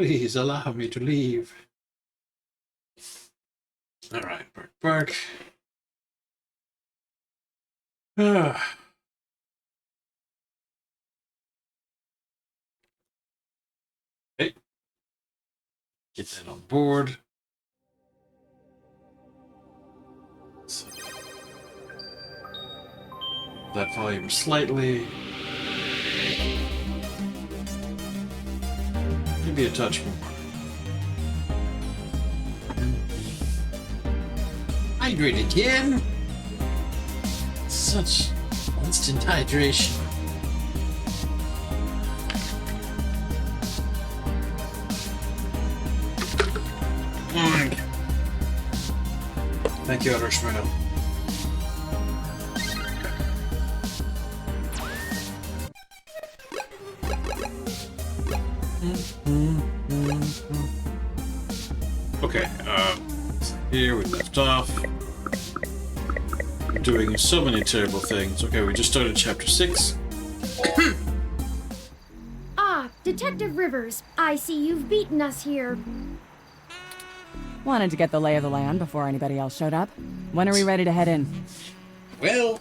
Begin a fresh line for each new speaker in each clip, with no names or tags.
Please allow me to leave. Alright, bark. Ah. Okay. Get that on board. So, that volume slightly. Maybe a touch more. Hydrate again. Such instant hydration. Thank you, Outer Smile. Okay, so here we left off. We're doing so many terrible things. Okay, we just started chapter 6.
Ah, Detective Rivers, I see you've beaten us here.
Wanted to get the lay of the land before anybody else showed up. When are we ready to head in?
Well,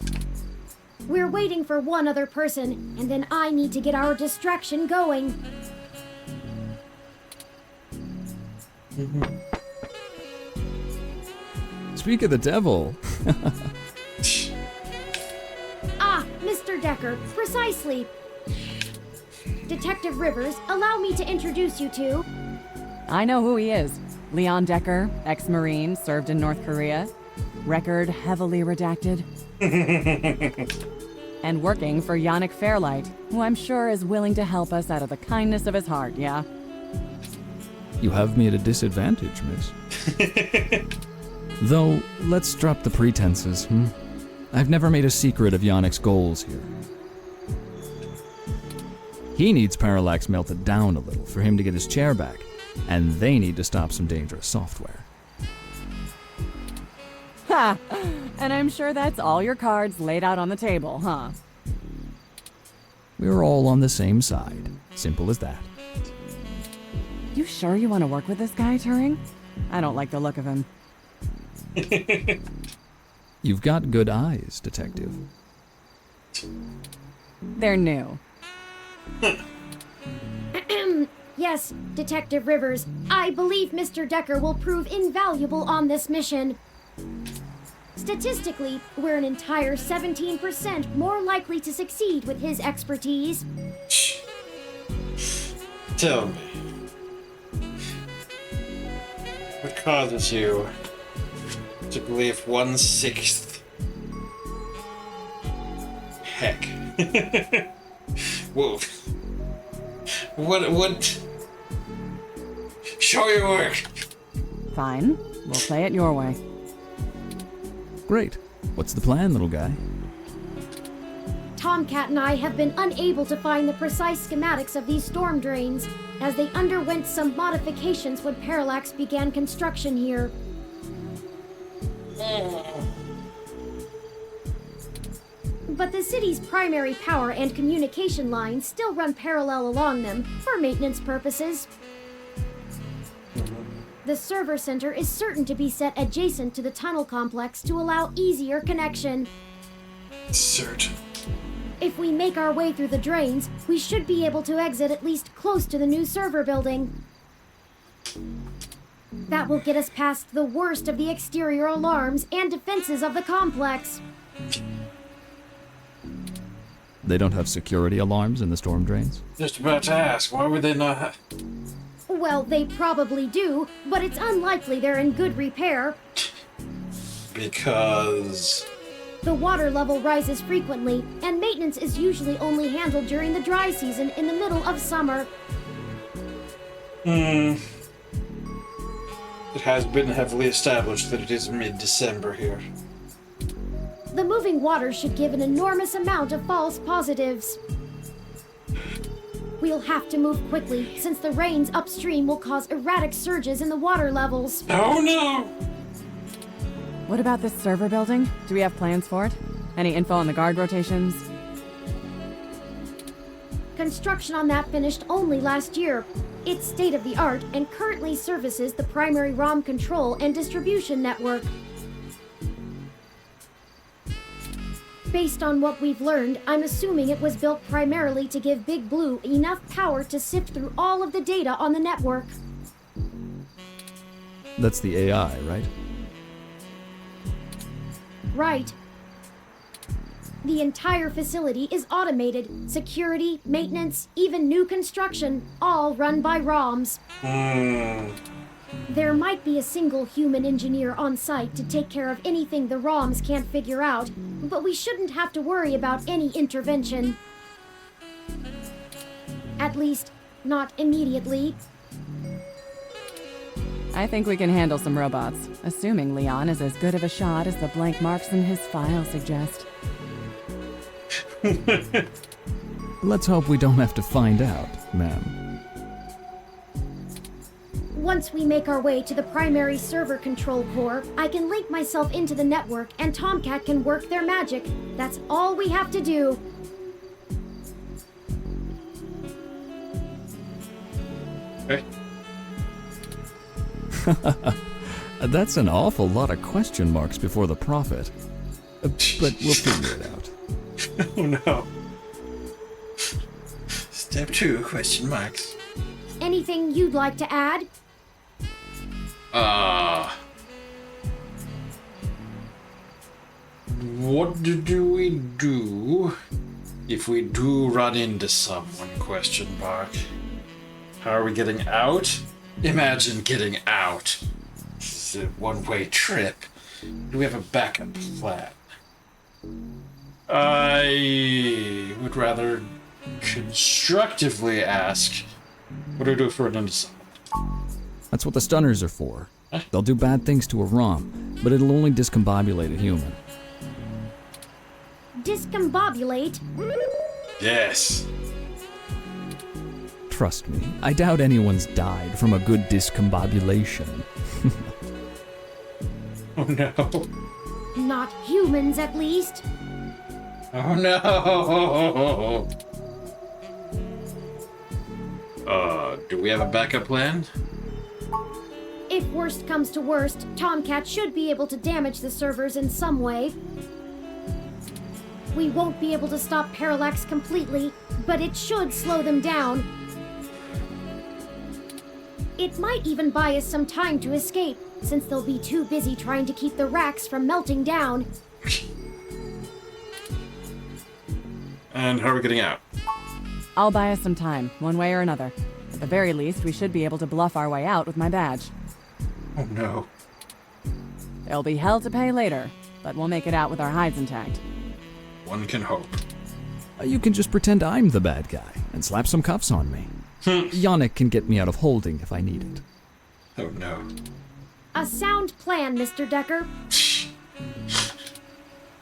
We're waiting for one other person, and then I need to get our distraction going.
Speak of the devil.
Ah, Mr. Decker, precisely. Detective Rivers, allow me to introduce you to...
I know who he is. Leon Decker, ex-Marine, served in North Korea. Record heavily redacted. And working for Yannick Fairlight, who I'm sure is willing to help us out of the kindness of his heart, yeah?
You have me at a disadvantage, miss. Though, let's drop the pretenses, I've never made a secret of Yannick's goals here. He needs Parallax melted down a little for him to get his chair back, and they need to stop some dangerous software.
Ha! And I'm sure that's all your cards laid out on the table, huh?
We're all on the same side. Simple as that.
You sure you want to work with this guy, Turing? I don't like the look of him.
You've got good eyes, Detective.
They're new.
Yes, Detective Rivers, I believe Mr. Decker will prove invaluable on this mission. Statistically, we're an entire 17% more likely to succeed with his expertise.
tell me. What causes you to believe 1/6? Heck. Whoa. What? Show your work!
Fine. We'll play it your way.
Great. What's the plan, little guy?
Tomcat and I have been unable to find the precise schematics of these storm drains, as they underwent some modifications when Parallax began construction here. But the city's primary power and communication lines still run parallel along them for maintenance purposes. The server center is certain to be set adjacent to the tunnel complex to allow easier connection.
Certain.
If we make our way through the drains, we should be able to exit at least close to the new server building. That will get us past the worst of the exterior alarms and defenses of the complex.
They don't have security alarms in the storm drains?
Just about to ask, why would they not?
Well, they probably do, but it's unlikely they're in good repair.
Because...
The water level rises frequently, and maintenance is usually only handled during the dry season in the middle of summer.
It has been heavily established that it is mid-December here.
The moving water should give an enormous amount of false positives. We'll have to move quickly, since the rains upstream will cause erratic surges in the water levels.
Oh no!
What about this server building? Do we have plans for it? Any info on the guard rotations?
Construction on that finished only last year. It's state-of-the-art and currently services the primary ROM control and distribution network. Based on what we've learned, I'm assuming it was built primarily to give Big Blue enough power to sift through all of the data on the network.
That's the AI, right?
Right. The entire facility is automated. Security, maintenance, even new construction, all run by ROMs. There might be a single human engineer on site to take care of anything the ROMs can't figure out, but we shouldn't have to worry about any intervention. At least, not immediately.
I think we can handle some robots, assuming Leon is as good of a shot as the blank marks in his file suggest.
Let's hope we don't have to find out, ma'am.
Once we make our way to the primary server control core, I can link myself into the network and Tomcat can work their magic. That's all we have to do.
Okay.
That's an awful lot of question marks before the prophet. But we'll figure it out.
Oh no. Step 2, question marks.
Anything you'd like to add?
What do we do if we do run into someone, question mark? How are we getting out? Imagine getting out. It's a one-way trip. Do we have a backup plan? I would rather constructively ask, what do we do if we run into someone?
That's what the stunners are for. They'll do bad things to a ROM, but it'll only discombobulate a human.
Discombobulate?
Yes.
Trust me, I doubt anyone's died from a good discombobulation.
Oh no.
Not humans, at least.
Oh no. Do we have a backup plan?
If worst comes to worst, Tomcat should be able to damage the servers in some way. We won't be able to stop Parallax completely, but it should slow them down. It might even buy us some time to escape, since they'll be too busy trying to keep the racks from melting down.
And how are we getting out?
I'll buy us some time, one way or another. At the very least, we should be able to bluff our way out with my badge.
Oh no.
There'll be hell to pay later, but we'll make it out with our hides intact.
One can hope.
You can just pretend I'm the bad guy and slap some cuffs on me. Yannick can get me out of holding if I need it.
Oh no.
A sound plan, Mr. Decker.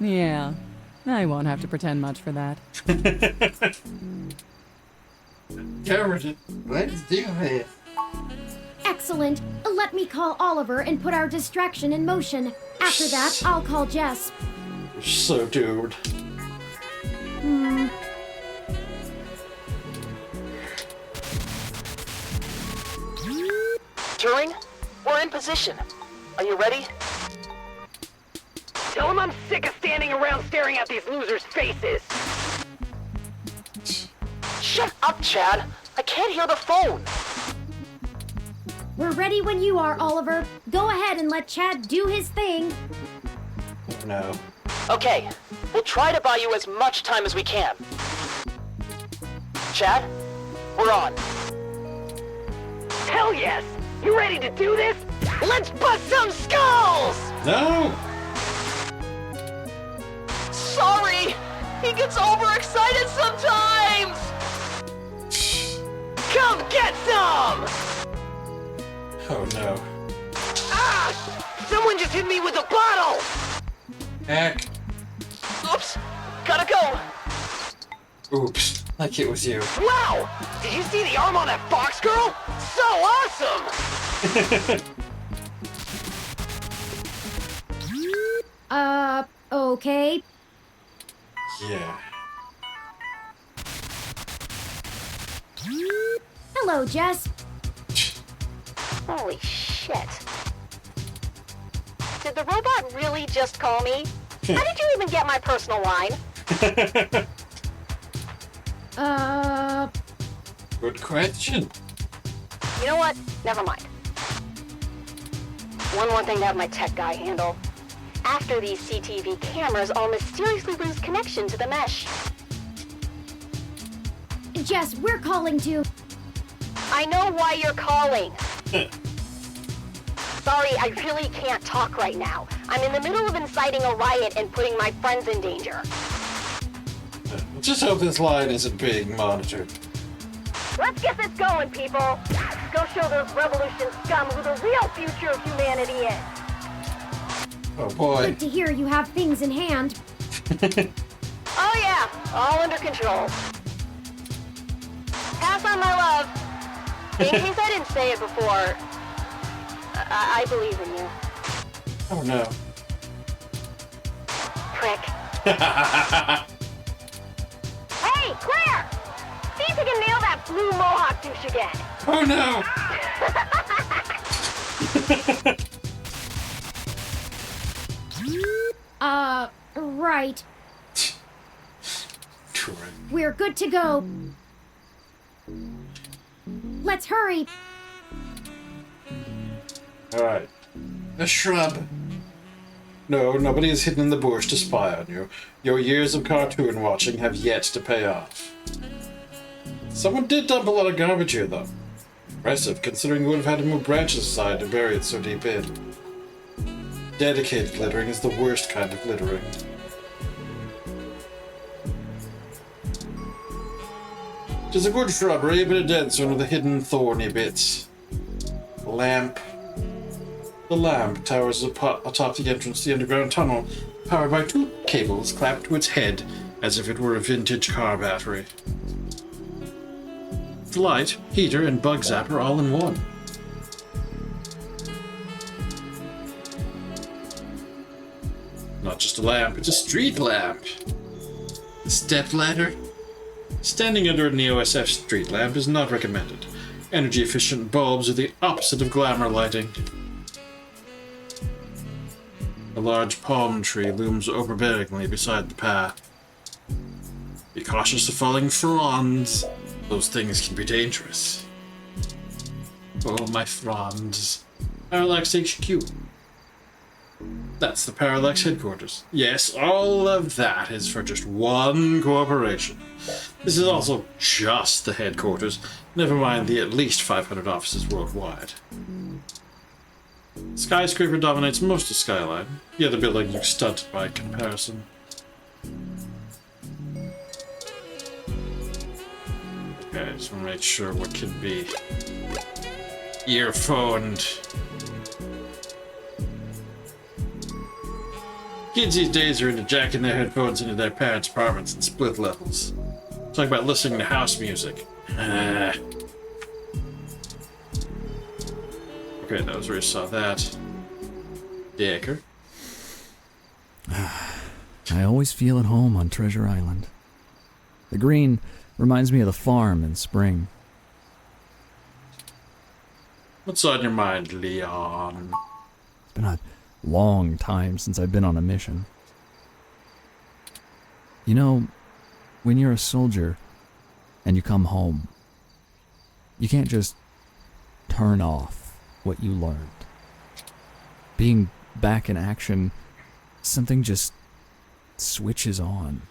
Yeah, I won't have to pretend much for that.
Cameron, let's do this.
Excellent. Let me call Oliver and put our distraction in motion. After that, I'll call Jess.
We're so doomed.
Turing, we're in position. Are you ready? Tell him I'm sick of standing around staring at these losers' faces. Shut up, Chad. I can't hear the phone.
We're ready when you are, Oliver. Go ahead and let Chad do his thing.
Oh no.
Okay, we'll try to buy you as much time as we can. Chad, we're on. Hell yes! You ready to do this? Let's bust some skulls!
No!
Sorry! He gets overexcited sometimes! Come get some!
Oh no.
Ah! Someone just hit me with a bottle!
Heck.
Oops! Gotta go!
Oops. Like it was you.
Wow! Did you see the arm on that Fox girl? So awesome!
Okay.
Yeah.
Hello, Jess.
Holy shit. Did the robot really just call me? How did you even get my personal line?
Good question.
You know what? Never mind. One more thing to have my tech guy handle. After these CTV cameras, I'll mysteriously lose connection to the mesh.
Jess, we're calling to...
I know why you're calling. Sorry, I really can't talk right now. I'm in the middle of inciting a riot and putting my friends in danger.
Just hope this line isn't being monitored.
Let's get this going, people. Go show those revolution scum who the real future of humanity is.
Oh boy.
Good to hear you have things in hand.
Oh yeah, all under control. Pass on my love. In case I didn't say it before, I believe in you.
Oh no.
Prick. Hey, Claire! See if you can nail that blue mohawk douche again.
Oh no!
Right.
Touring.
We're good to go. Let's hurry.
Alright. A shrub. No, nobody is hidden in the bush to spy on you. Your years of cartoon watching have yet to pay off. Someone did dump a lot of garbage here, though. Impressive, considering you would have had to move branches aside to bury it so deep in. Dedicated littering is the worst kind of littering. It is a good shrubbery, but a dense one with the hidden thorny bits. Lamp. The lamp towers atop the entrance to the underground tunnel, powered by two cables clapped to its head as if it were a vintage car battery. The light, heater, and bug zapper all in one. Not just a lamp, it's a street lamp. The step ladder. Standing under an EOSF street lamp is not recommended. Energy-efficient bulbs are the opposite of glamour lighting. A large palm tree looms overbearingly beside the path. Be cautious of falling fronds. Those things can be dangerous. Oh, my fronds. Parallax HQ. That's the Parallax headquarters. Yes, all of that is for just one corporation. This is also just the headquarters, never mind the at least 500 offices worldwide. Skyscraper dominates most of Skyline. The other buildings are stunted by comparison. Okay, just want to make sure what can be earphoned. Kids these days are into jacking their headphones into their parents' apartments in split levels. Talk about listening to house music. Okay, that was where I saw that. Decker.
I always feel at home on Treasure Island. The green reminds me of the farm in spring.
What's on your mind, Leon?
It's been a long time since I've been on a mission. You know, when you're a soldier and you come home, you can't just turn off what you learned. Being back in action, something just switches on,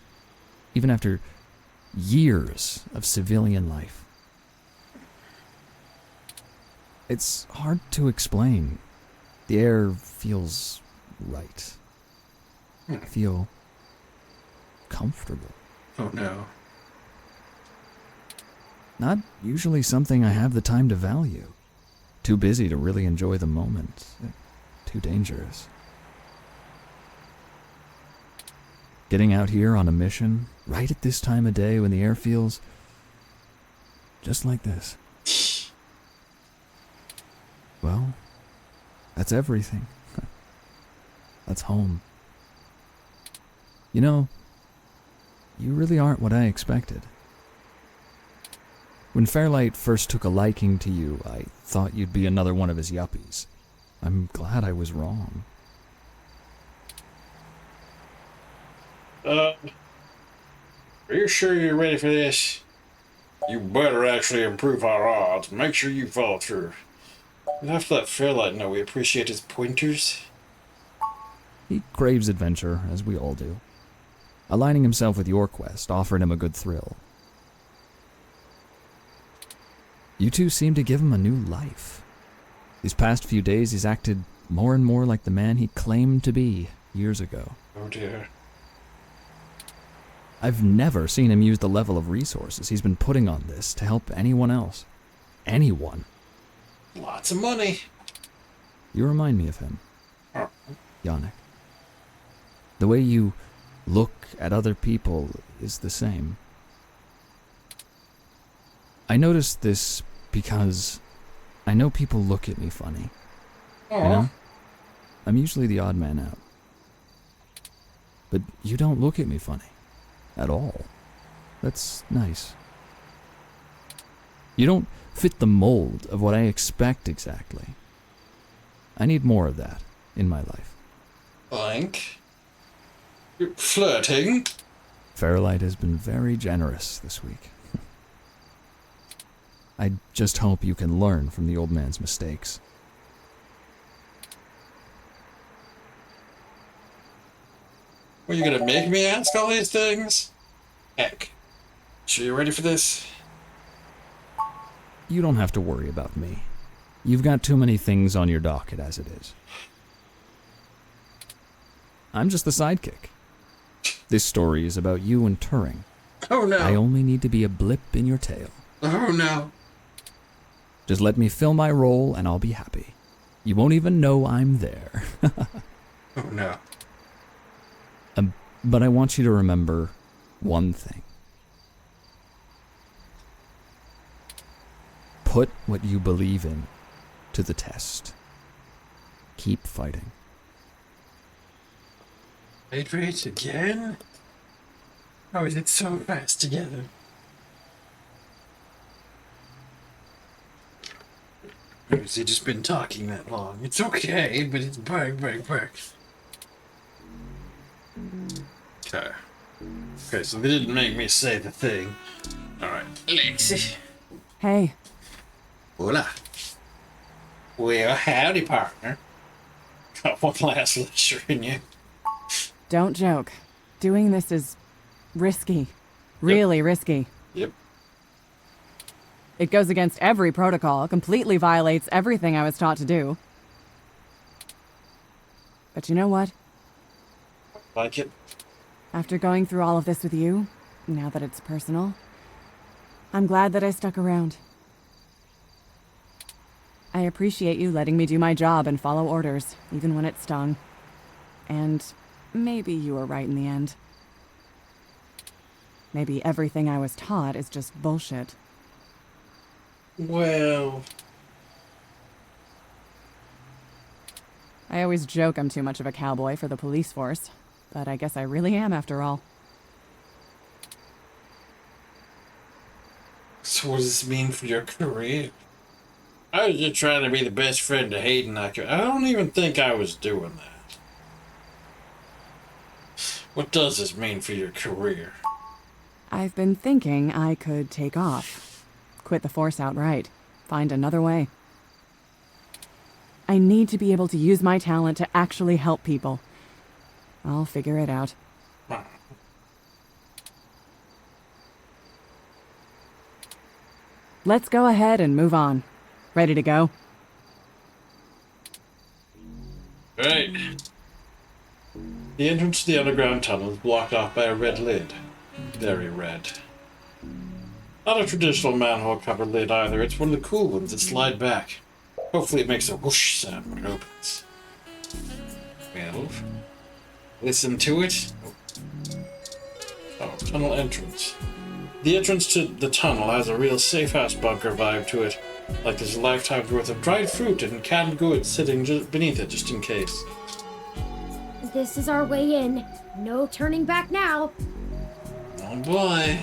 even after years of civilian life. It's hard to explain. The air feels right. I feel comfortable.
Oh no.
Not usually something I have the time to value. Too busy to really enjoy the moment. Too dangerous. Getting out here on a mission, right at this time of day when the air feels just like this. Well, that's everything. That's home. You know, you really aren't what I expected. When Fairlight first took a liking to you, I thought you'd be another one of his yuppies. I'm glad I was wrong.
Are you sure you're ready for this? You better actually improve our odds. Make sure you follow through. We'll have to let Fairlight know we appreciate his pointers.
He craves adventure, as we all do. Aligning himself with your quest offered him a good thrill. You two seem to give him a new life. These past few days, he's acted more and more like the man he claimed to be years ago.
Oh dear.
I've never seen him use the level of resources he's been putting on this to help anyone else. Anyone.
Lots of money.
You remind me of him,
Oh.
Yannick. The way you look at other people is the same. I noticed this because I know people look at me funny.
Aw.
You know? I'm usually the odd man out. But you don't look at me funny. At all. That's nice. You don't fit the mold of what I expect exactly. I need more of that in my life.
Blank. You're flirting?
Fairlight has been very generous this week. I just hope you can learn from the old man's mistakes.
Are you gonna make me ask all these things? Heck. Sure you ready for this?
You don't have to worry about me. You've got too many things on your docket as it is. I'm just the sidekick. This story is about you and Turing.
Oh no.
I only need to be a blip in your tail.
Oh no.
Just let me fill my role and I'll be happy. You won't even know I'm there.
Oh no.
But I want you to remember one thing. Put what you believe in to the test. Keep fighting.
Wait, again? How is it so fast together? Or has he just been talking that long? It's okay, but it's back. Okay, so they didn't make me say the thing. Alright. Lexi.
Hey,
Hola. Well, howdy, partner. Got one last lecture in you.
don't joke. Doing this is risky. Really risky.
Yep.
It goes against every protocol, completely violates everything I was taught to do. But you know what?
Like it?
After going through all of this with you, now that it's personal, I'm glad that I stuck around. I appreciate you letting me do my job and follow orders, even when it stung. And maybe you were right in the end. Maybe everything I was taught is just bullshit.
Well...
I always joke I'm too much of a cowboy for the police force, but I guess I really am after all.
So what does this mean for your career? I was just trying to be the best friend to Hayden I could. I don't even think I was doing that. What does this mean for your career?
I've been thinking I could take off. Quit the force outright. Find another way. I need to be able to use my talent to actually help people. I'll figure it out. Let's go ahead and move on. Ready to go?
Right. The entrance to the underground tunnel is blocked off by a red lid. Very red. Not a traditional manhole-covered lid either. It's one of the cool ones that slide back. Hopefully it makes a whoosh sound when it opens. Well, listen to it. Oh, tunnel entrance. The entrance to the tunnel has a real safe house bunker vibe to it. Like there's a lifetime's worth of dried fruit and canned goods sitting just beneath it, just in case.
This is our way in. No turning back now.
Oh boy.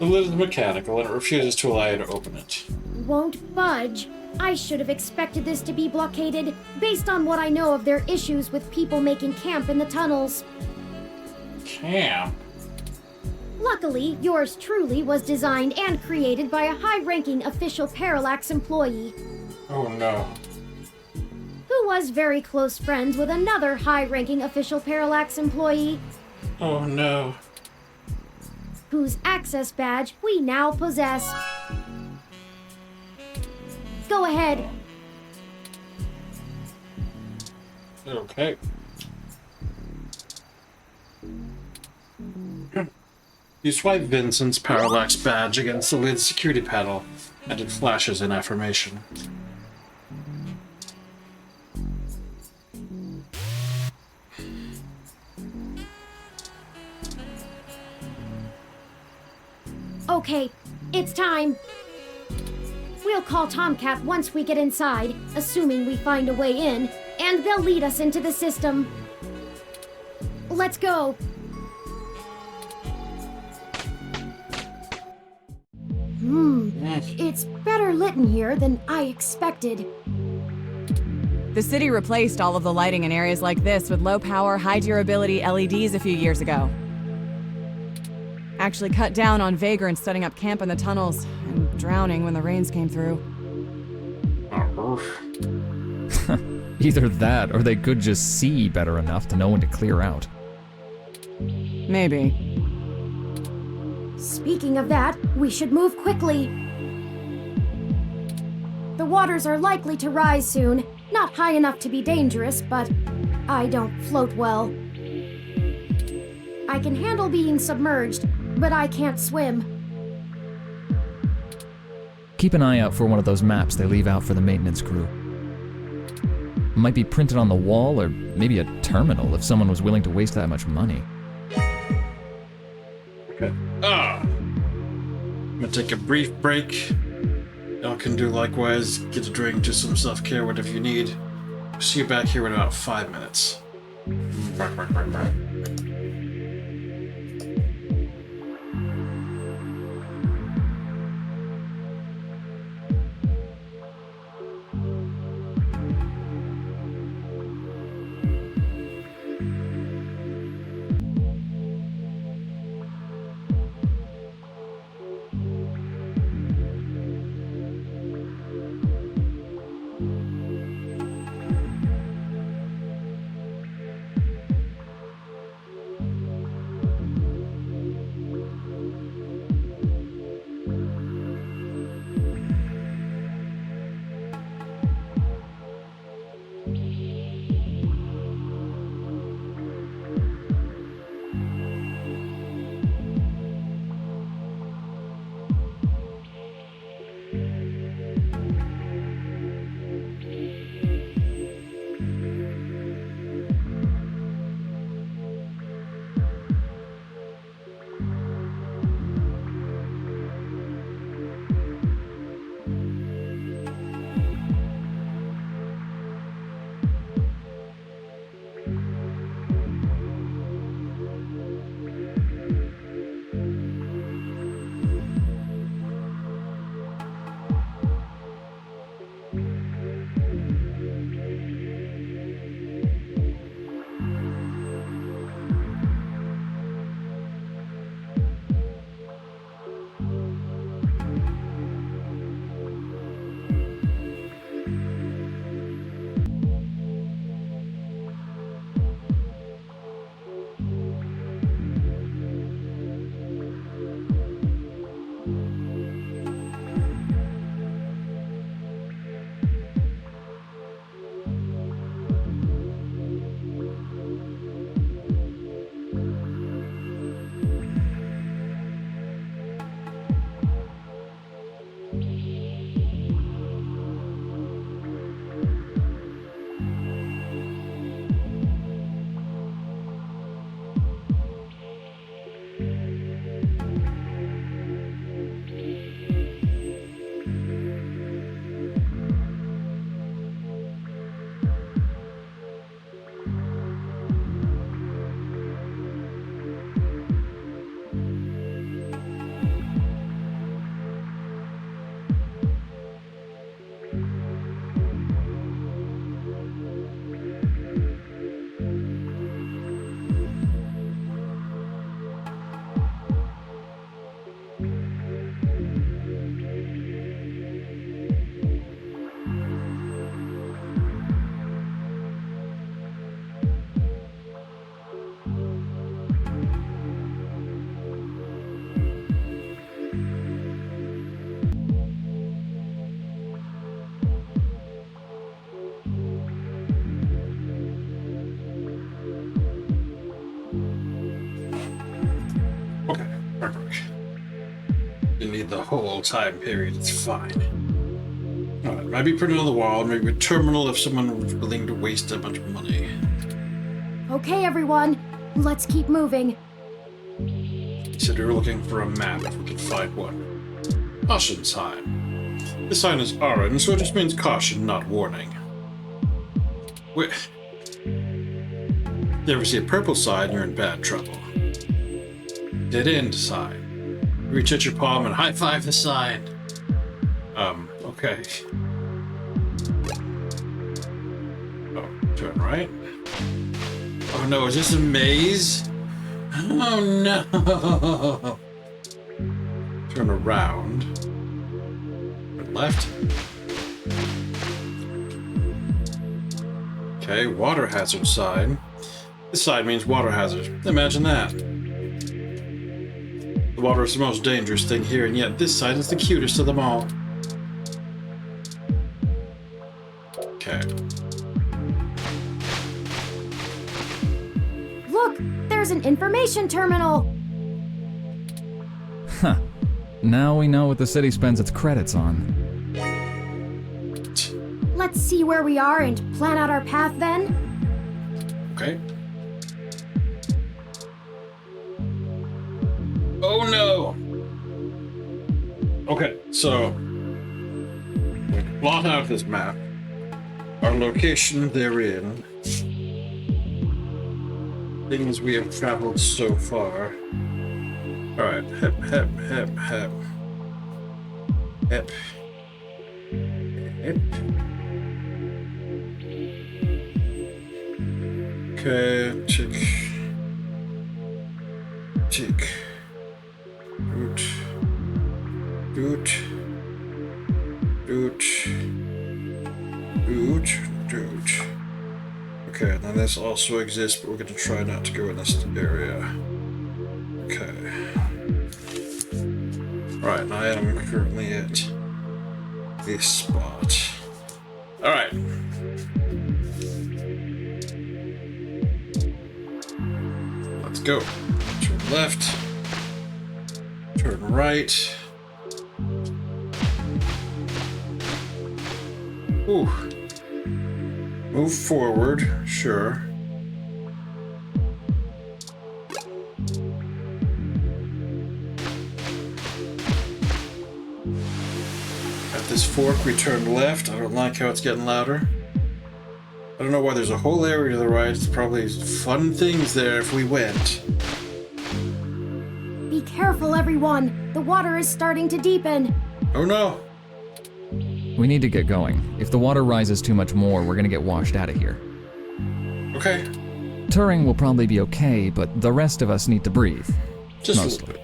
The lid is mechanical and it refuses to allow you to open it.
Won't budge. I should have expected this to be blockaded, based on what I know of their issues with people making camp in the tunnels.
Camp?
Luckily, yours truly was designed and created by a high-ranking official Parallax employee,
Oh no.
who was very close friends with another high-ranking official Parallax employee,
Oh no.
whose access badge we now possess. Go ahead.
Okay. You swipe Vincent's Parallax badge against the lid's security panel, and it flashes in affirmation.
Okay, it's time. We'll call Tomcat once we get inside, assuming we find a way in, and they'll lead us into the system. Let's go. It's better lit in here than I expected.
The city replaced all of the lighting in areas like this with low-power, high-durability LEDs a few years ago. Actually cut down on vagrants setting up camp in the tunnels and drowning when the rains came through.
Either that, or they could just see better enough to know when to clear out.
Maybe.
Speaking of that, we should move quickly. The waters are likely to rise soon. Not high enough to be dangerous, but I don't float well. I can handle being submerged, but I can't swim.
Keep an eye out for one of those maps they leave out for the maintenance crew. Might be printed on the wall, or maybe a terminal if someone was willing to waste that much money.
Okay. I'm gonna take a brief break. Y'all can do likewise. Get a drink, do some self-care, whatever you need. See you back here in about 5 minutes. Bark, bark, bark, bark. literally the whole time period. It's fine. Alright, maybe put it on the wall, maybe a terminal if someone was willing to waste that much money.
Okay, everyone, let's keep moving.
He said we were looking for a map if we could find one. Caution sign. This sign is orange, so it just means caution, not warning. Wait. If you ever see a purple sign, you're in bad trouble. Dead end sign. Reach out your palm and high five the sign. Okay. Oh, turn right. Oh no, is this a maze? Oh no! Turn around. Turn left. Okay, water hazard sign. This sign means water hazard. Imagine that. The water is the most dangerous thing here, and yet this sign is the cutest of them all. Okay.
Look, there's an information terminal.
Huh. Now we know what the city spends its credits on.
Let's see where we are and plan out our path then.
Okay. Oh no! Okay, so we plot out this map, our location therein, things we have traveled so far. Alright, hep, hep, hep, hep. Hep. Hep. Okay, tick. Tick. Doot. Doot. Doot. Doot. Doot. Okay, now this also exists, but we're going to try not to go in this area. Okay. Right, I am currently at this spot. Alright. Let's go. Turn left. Turn right. Ooh. Move forward, sure. At this fork, we turn left. I don't like how it's getting louder. I don't know why there's a whole area to the right. It's probably fun things there if we went.
Be careful, everyone. The water is starting to deepen.
Oh no!
We need to get going. If the water rises too much more, we're gonna get washed out of here.
Okay.
Turing will probably be okay, but the rest of us need to breathe.
Just
Mostly.
a little bit.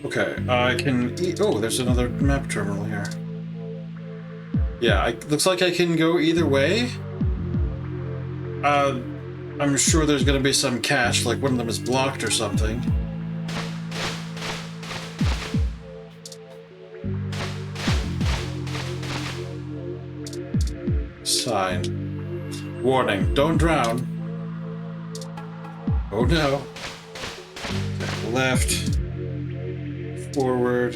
Okay, I can eat. Oh, there's another map terminal here. Yeah, looks like I can go either way. I'm sure there's gonna be some cache, like one of them is blocked or something. Sign. Warning, don't drown. Oh no. Okay, left. Forward.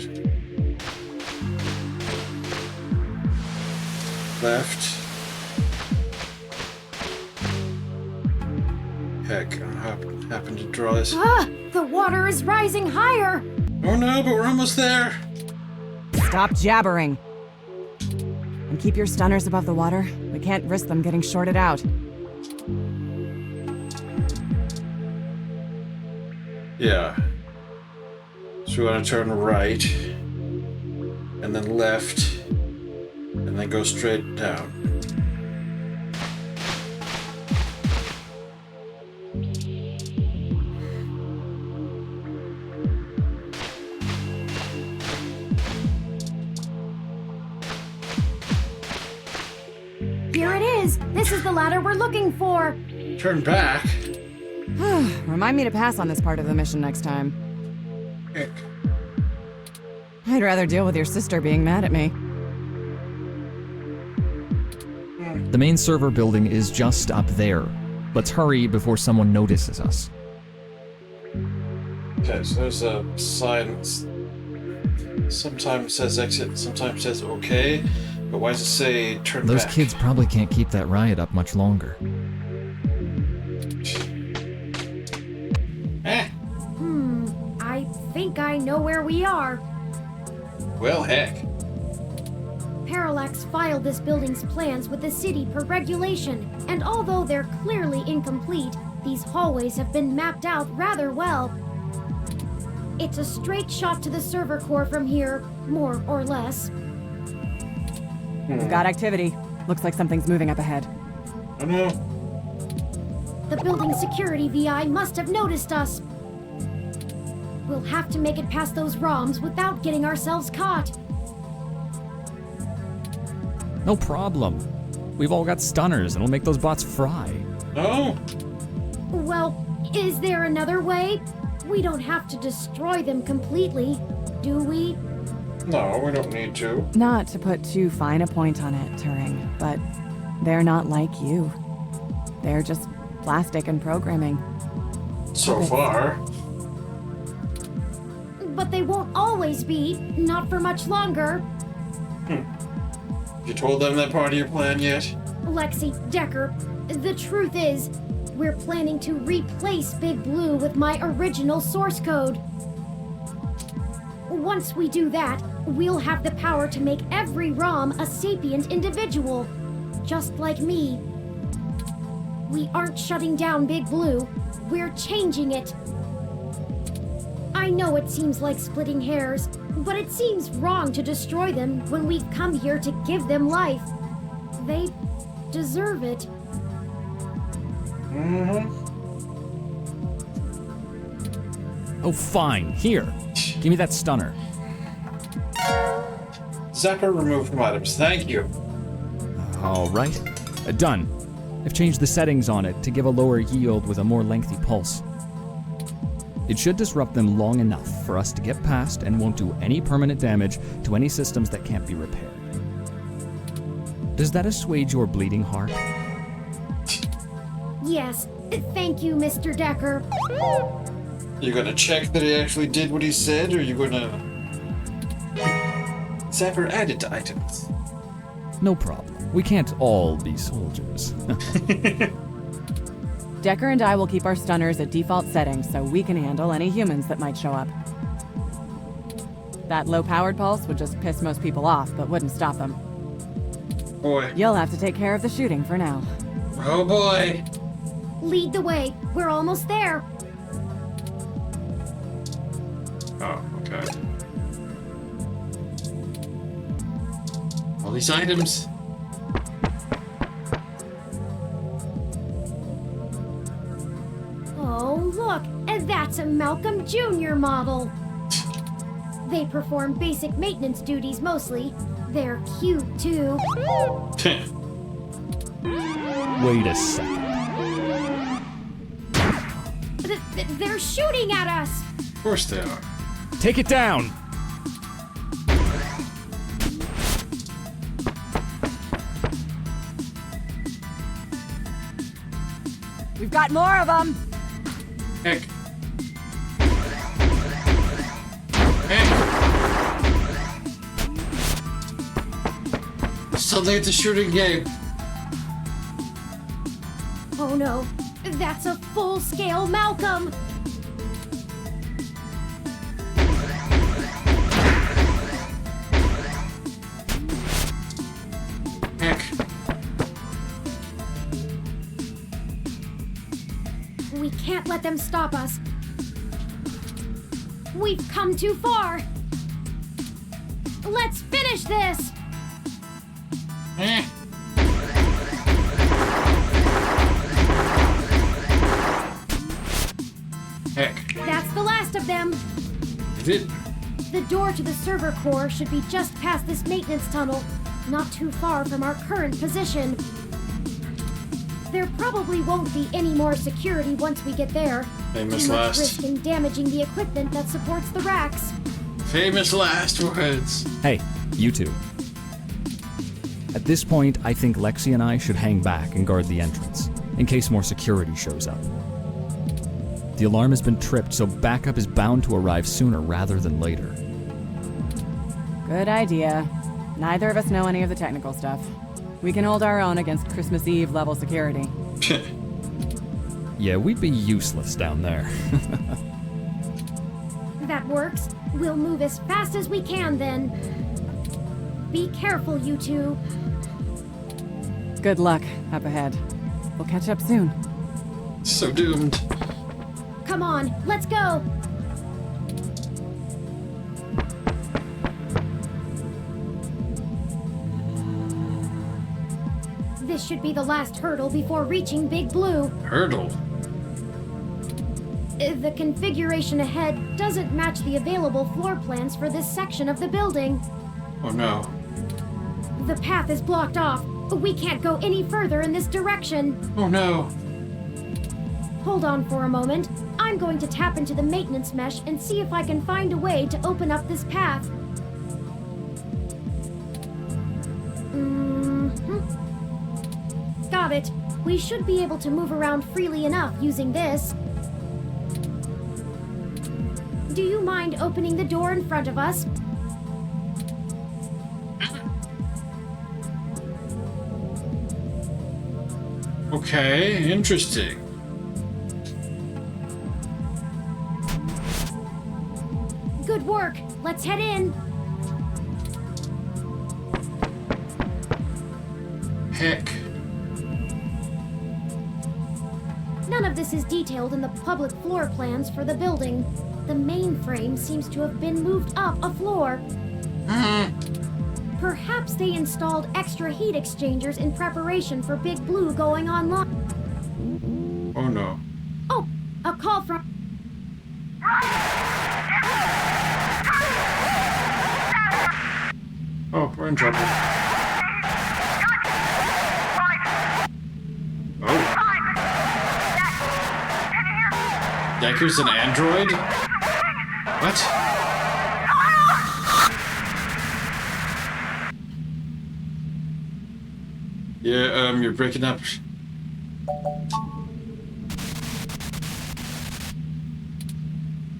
Left. Heck, I happened to draw this.
Ah! The water is rising higher!
Oh no, but we're almost there.
Stop jabbering. And keep your stunners above the water. We can't risk them getting shorted out.
Yeah. So we want to turn right, and then left, and then go straight down.
Here it is! This is the ladder we're looking for!
Turn back.
Remind me to pass on this part of the mission next time.
Heck.
I'd rather deal with your sister being mad at me.
The main server building is just up there. Let's hurry before someone notices us.
Okay, so there's a sign. Sometimes says exit, sometimes says okay. But why does it say turn
Those
back?
kids probably can't keep that riot up much longer.
I think I know where we are.
Well, heck.
Parallax filed this building's plans with the city per regulation, and although they're clearly incomplete, these hallways have been mapped out rather well. It's a straight shot to the server core from here, more or less.
We've got activity. Looks like something's moving up ahead.
I don't know.
The building security VI must have noticed us. We'll have to make it past those ROMs without getting ourselves caught.
No problem. We've all got stunners and we'll make those bots fry.
No?
Well, is there another way? We don't have to destroy them completely, do we?
No, we don't need to.
Not to put too fine a point on it, Turing, but they're not like you. They're just plastic and programming.
So far.
But they won't always be, not for much longer.
You told them that part of your plan yet?
Lexi, Decker, the truth is, we're planning to replace Big Blue with my original source code. Once we do that, we'll have the power to make every ROM a sapient individual, just like me. We aren't shutting down Big Blue, we're changing it. I know it seems like splitting hairs, but it seems wrong to destroy them when we've come here to give them life. They deserve it.
Oh, fine. Here. Give me that stunner.
Zapper removed from items. Thank you.
All right. Done. I've changed the settings on it to give a lower yield with a more lengthy pulse. It should disrupt them long enough for us to get past and won't do any permanent damage to any systems that can't be repaired. Does that assuage your bleeding heart?
Yes, thank you, Mr. Decker.
You gonna check that he actually did what he said, or you gonna... Zapper added to items.
No problem. We can't all be soldiers.
Decker and I will keep our stunners at default settings so we can handle any humans that might show up. That low-powered pulse would just piss most people off, but wouldn't stop them.
Boy.
You'll have to take care of the shooting for now.
Oh boy.
Lead the way. We're almost there.
Oh, okay. All these items.
Oh, look, and that's a Malcolm Jr. model. They perform basic maintenance duties mostly. They're cute, too.
Wait a second.
They're shooting at us!
Of course they are.
Take it down!
We've got more of them!
Heck. Heck. Suddenly it's a shooting game.
Oh no, that's a full-scale Malcolm!
Heck.
We can't let them stop us. We've come too far. Let's finish this!
Eh. Heck.
That's the last of them.
Is it?
The door to the server core should be just past this maintenance tunnel, not too far from our current position. There probably won't be any more security once we get there.
Famous
Too much
last.
risk in damaging the equipment that supports the racks.
Famous last words.
Hey, you two. At this point, I think Lexi and I should hang back and guard the entrance, in case more security shows up. The alarm has been tripped, so backup is bound to arrive sooner rather than later.
Good idea. Neither of us know any of the technical stuff. We can hold our own against Christmas Eve level security.
Yeah, we'd be useless down there.
That works. We'll move as fast as we can then. Be careful, you two.
Good luck up ahead. We'll catch up soon.
So doomed.
Come on, let's go. This should be the last hurdle before reaching Big Blue.
Hurdle?
The configuration ahead doesn't match the available floor plans for this section of the building.
Oh no.
The path is blocked off. We can't go any further in this direction.
Oh no.
Hold on for a moment. I'm going to tap into the maintenance mesh and see if I can find a way to open up this path. Got it. We should be able to move around freely enough using this. Do you mind opening the door in front of us?
Okay, interesting.
Good work. Let's head in.
Heck.
None of this is detailed in the public floor plans for the building. The mainframe seems to have been moved up a floor. Perhaps they installed extra heat exchangers in preparation for Big Blue going online.
Oh no.
Oh, a call from...
Oh, we're in trouble. Oh. Decker's an android? What? Yeah, you're breaking up.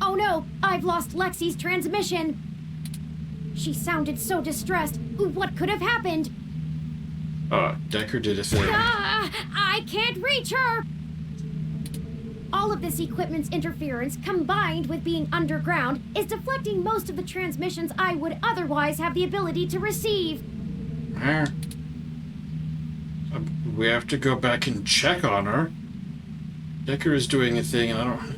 Oh no, I've lost Lexi's transmission. She sounded so distressed. What could have happened?
Decker did a thing.
I can't reach her! All of this equipment's interference, combined with being underground, is deflecting most of the transmissions I would otherwise have the ability to receive.
We have to go back and check on her. Decker is doing a thing, and I don't...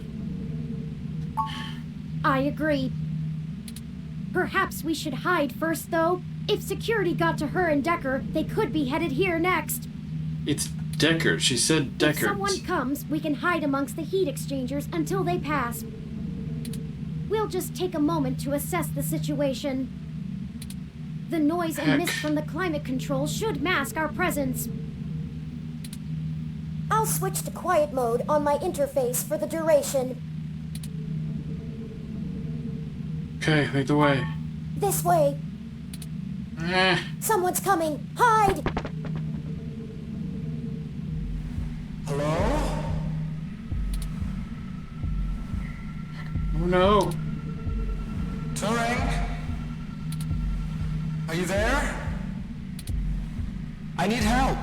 I agree. Perhaps we should hide first, though. If security got to her and Decker, they could be headed here next.
It's Decker. She said Decker.
If someone comes, we can hide amongst the heat exchangers until they pass. We'll just take a moment to assess the situation. The noise and mist from the climate control should mask our presence. I'll switch to quiet mode on my interface for the duration.
Okay, lead the way.
This way. Someone's coming. Hide!
Hello?
Oh no.
Turing? Are you there? I need help.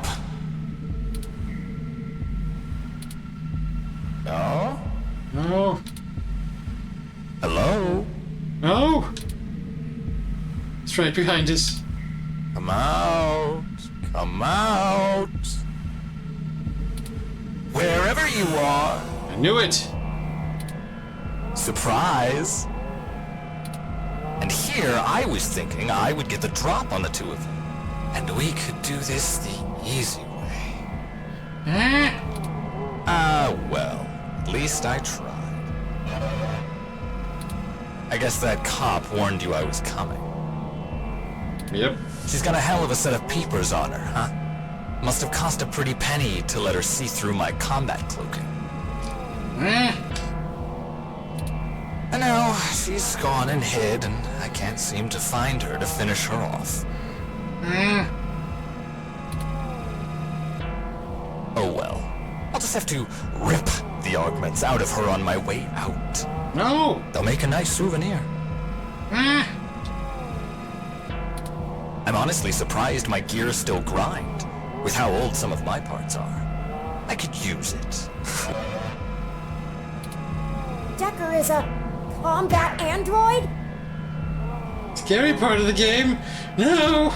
No?
No.
Hello?
No. It's right behind us.
Come out. Come out. Wherever you are.
I knew it.
Surprise. And here I was thinking I would get the drop on the two of you. And we could do this the easy way. Well, at least I tried. I guess that cop warned you I was coming.
Yep.
She's got a hell of a set of peepers on her, huh? Must have cost a pretty penny to let her see through my combat cloaking. And now she's gone and hid, and I can't seem to find her to finish her off. Oh well. I'll just have to rip the augments out of her on my way out.
No!
They'll make a nice souvenir.
Ah!
I'm honestly surprised my gears still grind, with how old some of my parts are. I could use it.
Decker is a combat android?
Scary part of the game? No!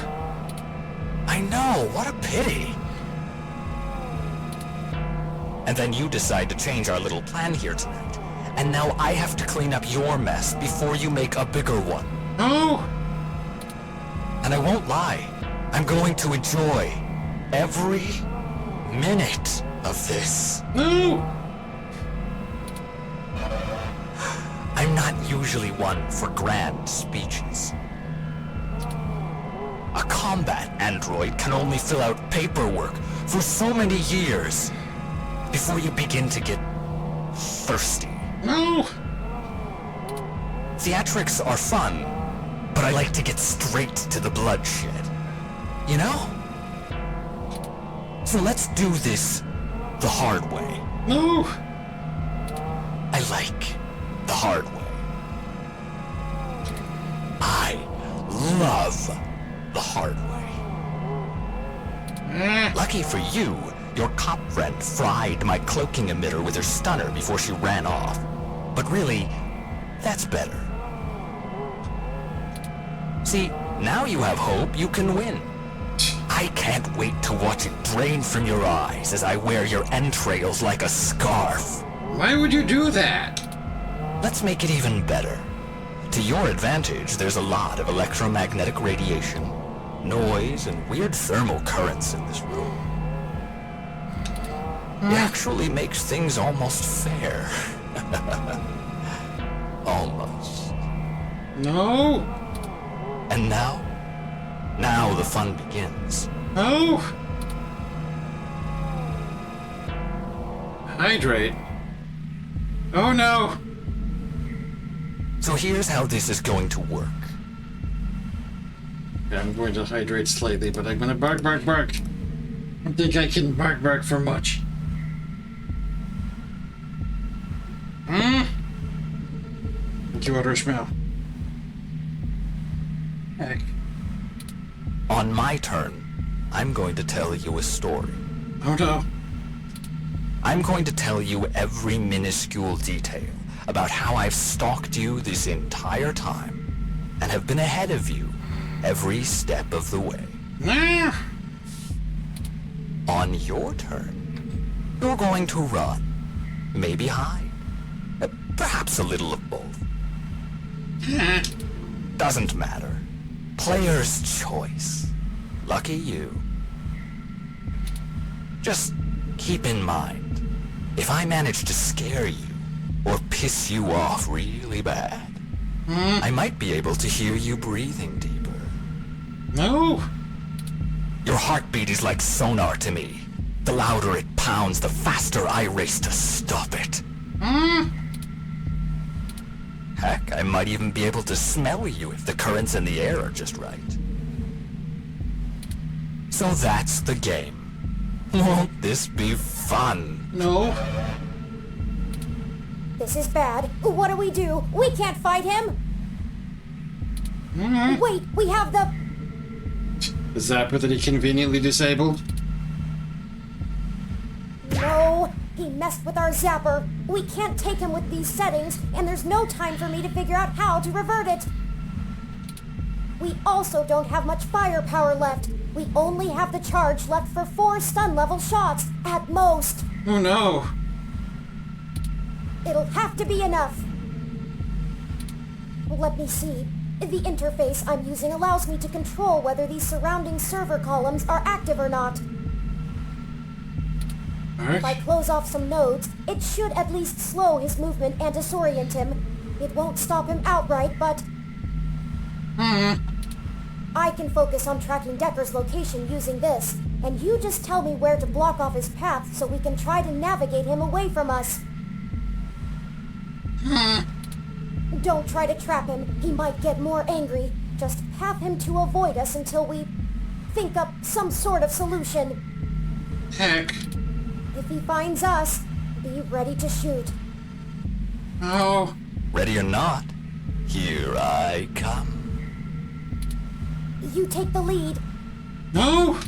I know, what a pity. And then you decide to change our little plan here tonight. And now I have to clean up your mess before you make a bigger one.
No!
And I won't lie, I'm going to enjoy every minute of this.
No!
I'm not usually one for grand speeches. A combat android can only fill out paperwork for so many years before you begin to get thirsty.
No!
Theatrics are fun, but I like to get straight to the bloodshed. You know? So let's do this the hard way.
No!
I like the hard way. I love the hard way.
Ah!
Lucky for you, your cop friend fried my cloaking emitter with her stunner before she ran off. But really, that's better. See, now you have hope you can win. I can't wait to watch it drain from your eyes as I wear your entrails like a scarf.
Why would you do that?
Let's make it even better. To your advantage, there's a lot of electromagnetic radiation, noise, and weird thermal currents in this room. It actually makes things almost fair. Almost.
No!
And now the fun begins.
No! Hydrate. Oh no!
So here's how this is going to work.
Yeah, I'm going to hydrate slightly, but I'm gonna bark. I don't think I can bark for much. Thank you, Otter Smell. Heck.
On my turn, I'm going to tell you a story.
Oh no.
I'm going to tell you every minuscule detail about how I've stalked you this entire time and have been ahead of you every step of the way.
Nah.
On your turn, you're going to run, maybe hide, perhaps a little of both. Doesn't matter. Player's choice. Lucky you. Just keep in mind, if I manage to scare you or piss you off really bad, I might be able to hear you breathing deeper.
No.
Your heartbeat is like sonar to me. The louder it pounds, the faster I race to stop it. Heck, I might even be able to smell you if the currents in the air are just right. So that's the game. Won't this be fun?
No.
This is bad. What do we do? We can't fight him. Wait, we have the...
The zapper that he conveniently disabled?
No, he messed with our zapper. We can't take him with these settings, and there's no time for me to figure out how to revert it. We also don't have much firepower left. We only have the charge left for 4 stun level shots, at most.
Oh no.
It'll have to be enough. Let me see. The interface I'm using allows me to control whether these surrounding server columns are active or not. If I close off some nodes, it should at least slow his movement and disorient him. It won't stop him outright, but... I can focus on tracking Decker's location using this, and you just tell me where to block off his path so we can try to navigate him away from us. Don't try to trap him. He might get more angry. Just path him to avoid us until we think up some sort of solution.
Heck.
If he finds us, Be ready to shoot.
Oh.
Ready or not, here I come.
You take the lead.
No!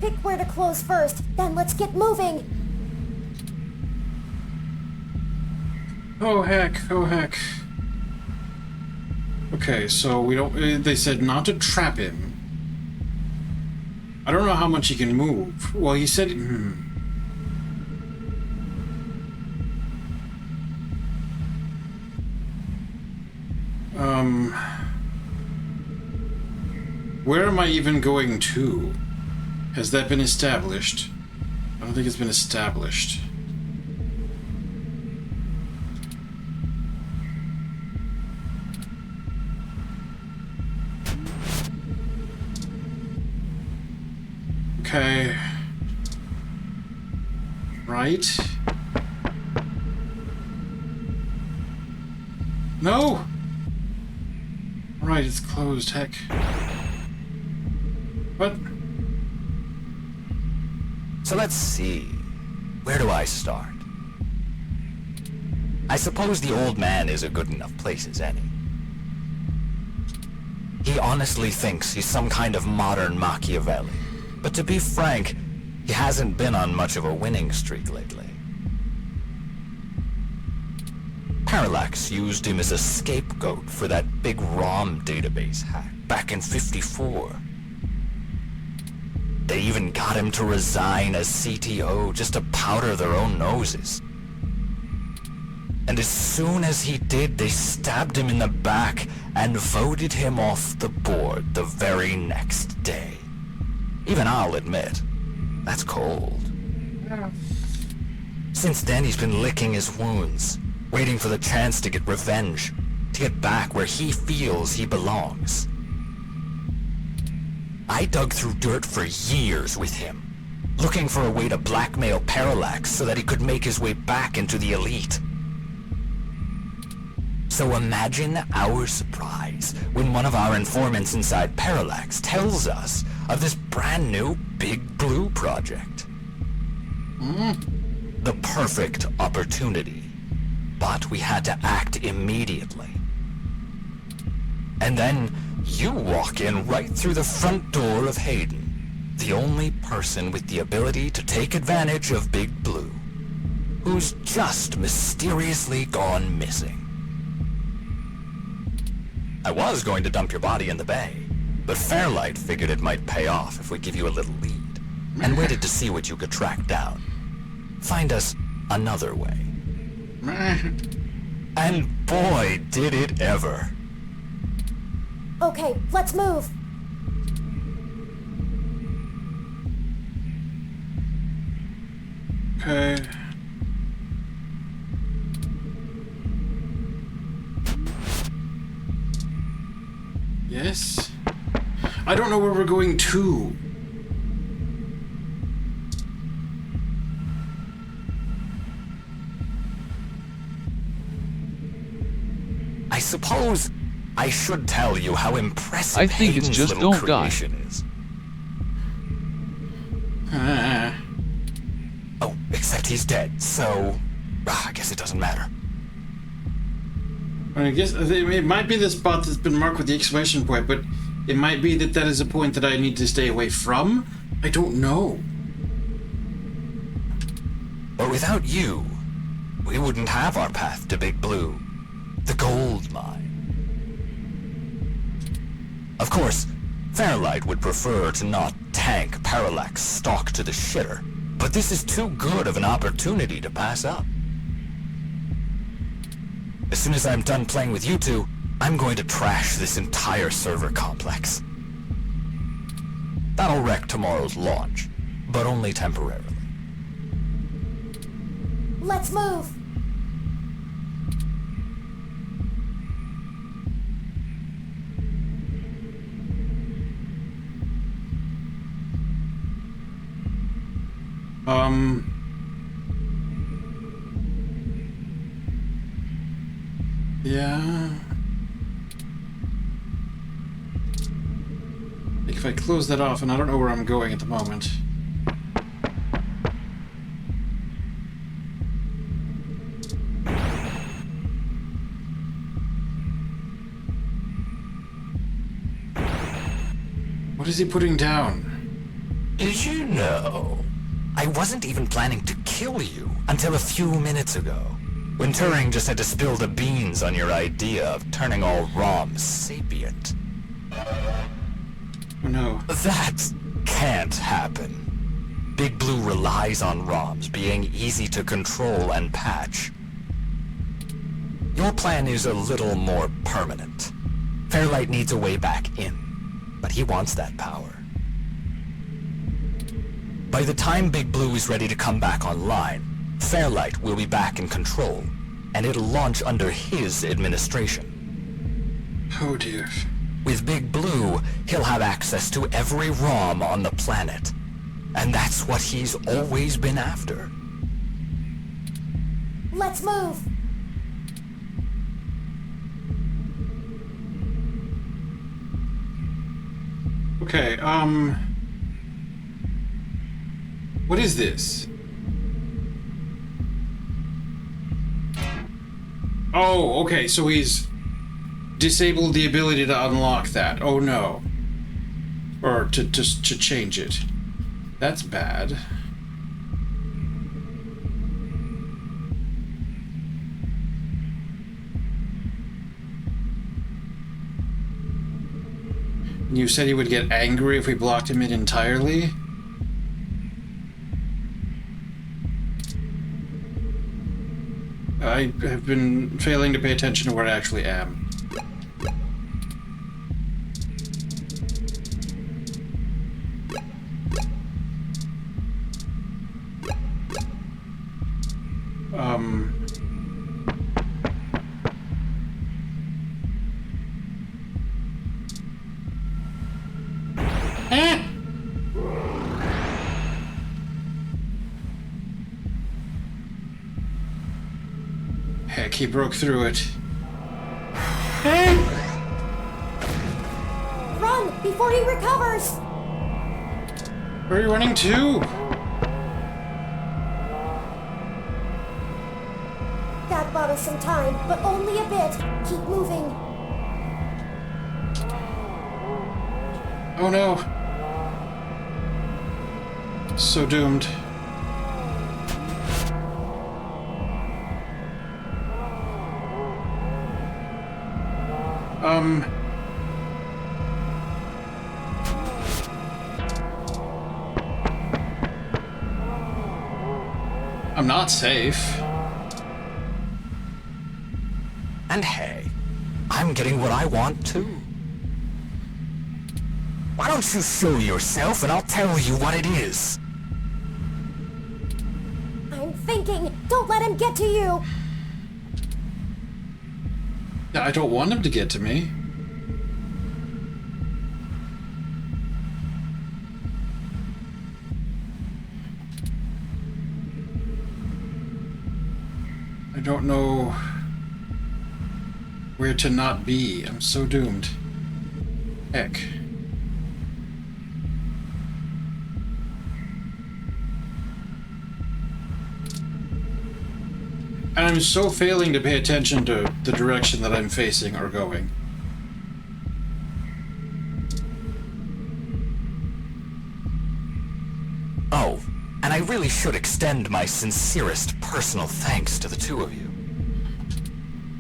Pick where to close first, then let's get moving.
Oh heck, oh heck. Okay, so we don't... They said not to trap him. I don't know how much he can move. Well, he said... Where am I even going to? Has that been established? I don't think it's been established. Okay. Right. No! Right, it's closed, heck. What?
So let's see. Where do I start? I suppose the old man is a good enough place as any. He honestly thinks he's some kind of modern Machiavelli. But to be frank, he hasn't been on much of a winning streak lately. Parallax used him as a scapegoat for that big ROM database hack back in '54. They even got him to resign as CTO just to powder their own noses. And as soon as he did, they stabbed him in the back and voted him off the board the very next day. Even I'll admit, that's cold. Since then, he's been licking his wounds, waiting for the chance to get revenge, to get back where he feels he belongs. I dug through dirt for years with him, looking for a way to blackmail Parallax so that he could make his way back into the elite. So imagine our surprise when one of our informants inside Parallax tells us of this brand new Big Blue project. The perfect opportunity. But we had to act immediately. And then you walk in right through the front door of Hayden, the only person with the ability to take advantage of Big Blue, who's just mysteriously gone missing. I was going to dump your body in the bay, but Fairlight figured it might pay off if we give you a little lead, and waited to see what you could track down. Find us another way. And boy, did it ever.
Okay, let's move.
Okay. Yes? I don't know where we're going to.
I suppose I should tell you how impressive
I think it's
Hayden's
just
little
don't die.
creation is. Oh, except he's dead, so I guess it doesn't matter.
I guess it might be the spot that's been marked with the exclamation point, but it might be that that is a point that I need to stay away from. I don't know.
But without you, we wouldn't have our path to Big Blue, the gold mine. Of course, Fairlight would prefer to not tank Parallax stock to the shitter, but this is too good of an opportunity to pass up. As soon as I'm done playing with you two, I'm going to trash this entire server complex. That'll wreck tomorrow's launch, but only temporarily.
Let's move.
Yeah. Like if I close that off, and I don't know where I'm going at the moment. What is he putting down?
Did you know? I wasn't even planning to kill you until a few minutes ago, when Turing just had to spill the beans on your idea of turning all ROMs sapient.
Oh no.
That can't happen. Big Blue relies on ROMs being easy to control and patch. Your plan is a little more permanent. Fairlight needs a way back in, but he wants that power. By the time Big Blue is ready to come back online, Fairlight will be back in control, and it'll launch under his administration.
Oh dear.
With Big Blue, he'll have access to every ROM on the planet. And that's what he's always been after.
Let's move.
Okay, what is this? Oh, okay, so he's disabled the ability to unlock that. Oh no. Or to change it. That's bad. You said he would get angry if we blocked him in entirely? I have been failing to pay attention to where I actually am. Heck, he broke through it.
Run before he recovers!
Where are you running to?
That bought us some time, but only a bit. Keep moving.
Oh no. So doomed. I'm not safe.
And hey, I'm getting what I want too. Why don't you show yourself and I'll tell you what it is?
I'm thinking. Don't let him get to you.
I don't want him to get to me. I don't know where to not be. I'm so doomed. Heck. And I'm so failing to pay attention to the direction that I'm facing or going.
Oh, and I really should extend my sincerest personal thanks to the two of you.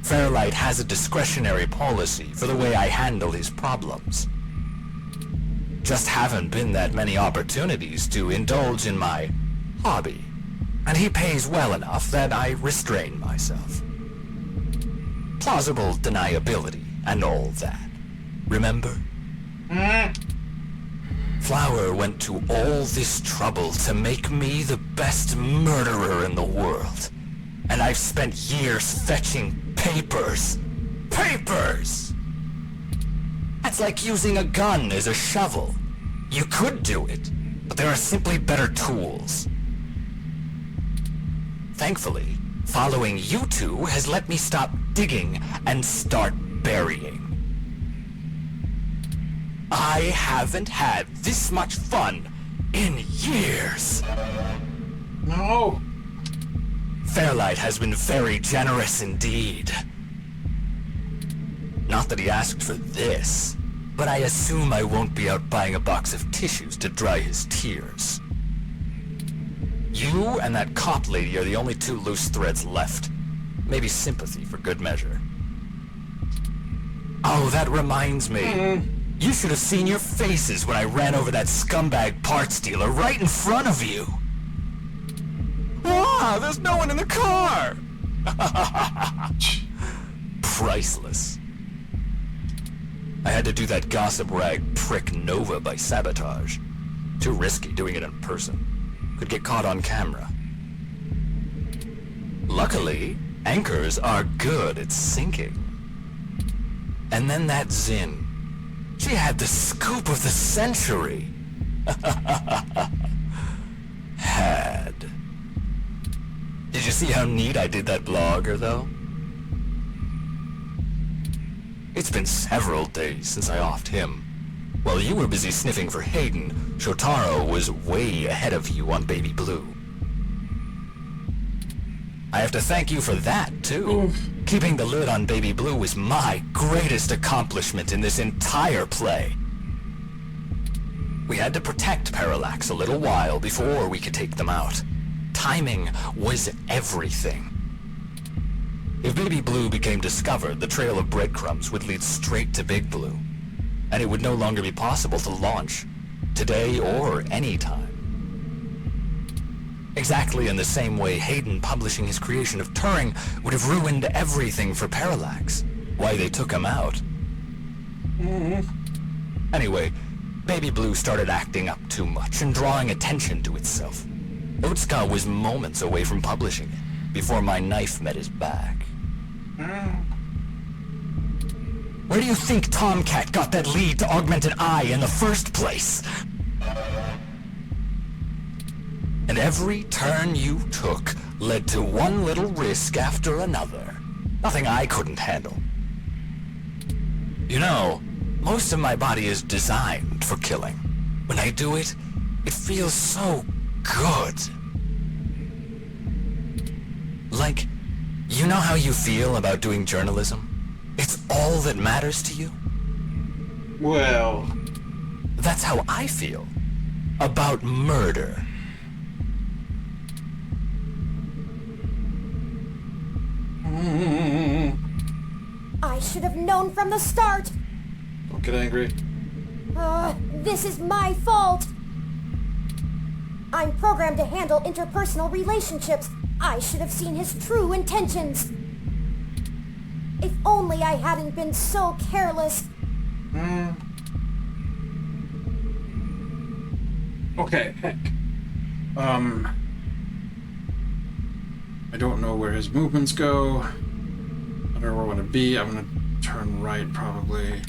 Fairlight has a discretionary policy for the way I handle his problems. Just haven't been that many opportunities to indulge in my hobby. And he pays well enough that I restrain myself. Plausible deniability and all that. Remember? Flower went to all this trouble to make me the best murderer in the world. And I've spent years fetching papers. Papers! That's like using a gun as a shovel. You could do it, but there are simply better tools. Thankfully, following you two has let me stop digging and start burying. I haven't had this much fun in years.
No!
Fairlight has been very generous indeed. Not that he asked for this. but I assume I won't be out buying a box of tissues to dry his tears. You and that cop lady are the only two loose threads left. Maybe sympathy for good measure. Oh, that reminds me. You should have seen your faces when I ran over that scumbag parts dealer right in front of you. Wow, there's no one in the car! Priceless. I had to do that gossip rag prick Nova by sabotage. Too risky doing it in person. Could get caught on camera. Luckily, anchors are good at sinking. And then that Zin. She had the scoop of the century. Had. Did you see how neat I did that blogger, though? It's been several days since I offed him. While you were busy sniffing for Hayden, Shotaro was way ahead of you on Baby Blue. I have to thank you for that, too. Keeping the lid on Baby Blue was my greatest accomplishment in this entire play. We had to protect Parallax a little while before we could take them out. Timing was everything. If Baby Blue became discovered, the trail of breadcrumbs would lead straight to Big Blue, and it would no longer be possible to launch, today or any time. Exactly in the same way Hayden publishing his creation of Turing would have ruined everything for Parallax. Why they took him out. Anyway, Baby Blue started acting up too much and drawing attention to itself. Otsuka was moments away from publishing it, before my knife met his back. Where do you think Tomcat got that lead to Augmented Eye in the first place? And every turn you took led to one little risk after another. Nothing I couldn't handle. You know, most of my body is designed for killing. When I do it, it feels so good. Like, you know how you feel about doing journalism? It's all that matters to you?
Well,
That's how I feel about murder.
I should have known from the start.
don't get angry.
This is my fault. I'm programmed to handle interpersonal relationships. I should have seen his true intentions. If only I hadn't been so careless.
Okay, heck. I don't know where his movements go. I don't know where I want to be. I'm gonna turn right, probably.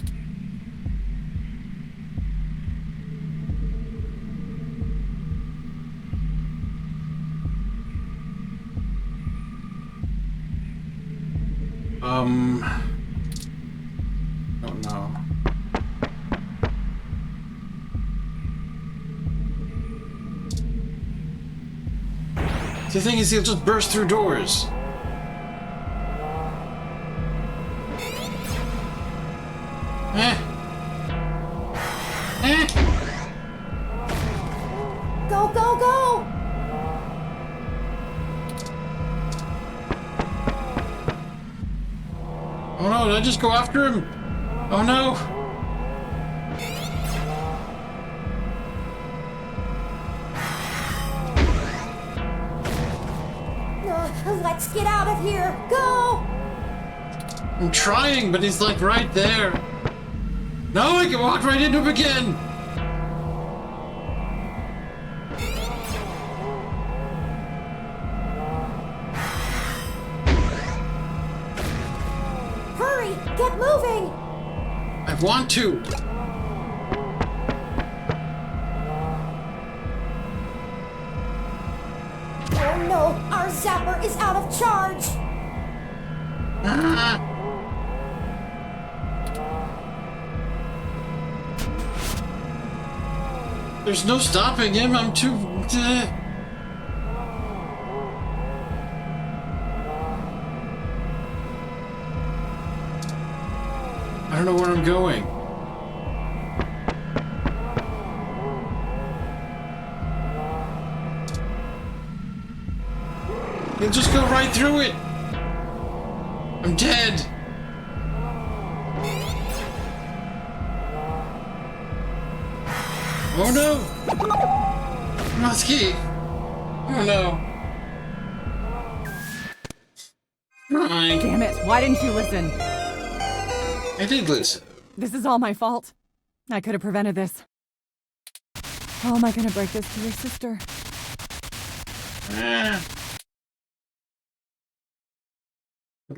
Don't know. The thing is, he'll just burst through doors.
Go, go, go!
Oh no, did I just go after him? Oh no!
Let's get out of here! Go!
I'm trying, but he's like right there. No, I can walk right into him again!
Hurry! Get moving!
I want to!
Oh no! Our zapper is out of charge!
There's no stopping him, I'm too... I don't know where I'm going. We'll just go right through it. I'm dead. Oh no! Musky! Oh no! Frank!
Damn it, why didn't you listen?
I did listen.
This is all my fault. I could have prevented this. How am I gonna break this to your sister?
Ah.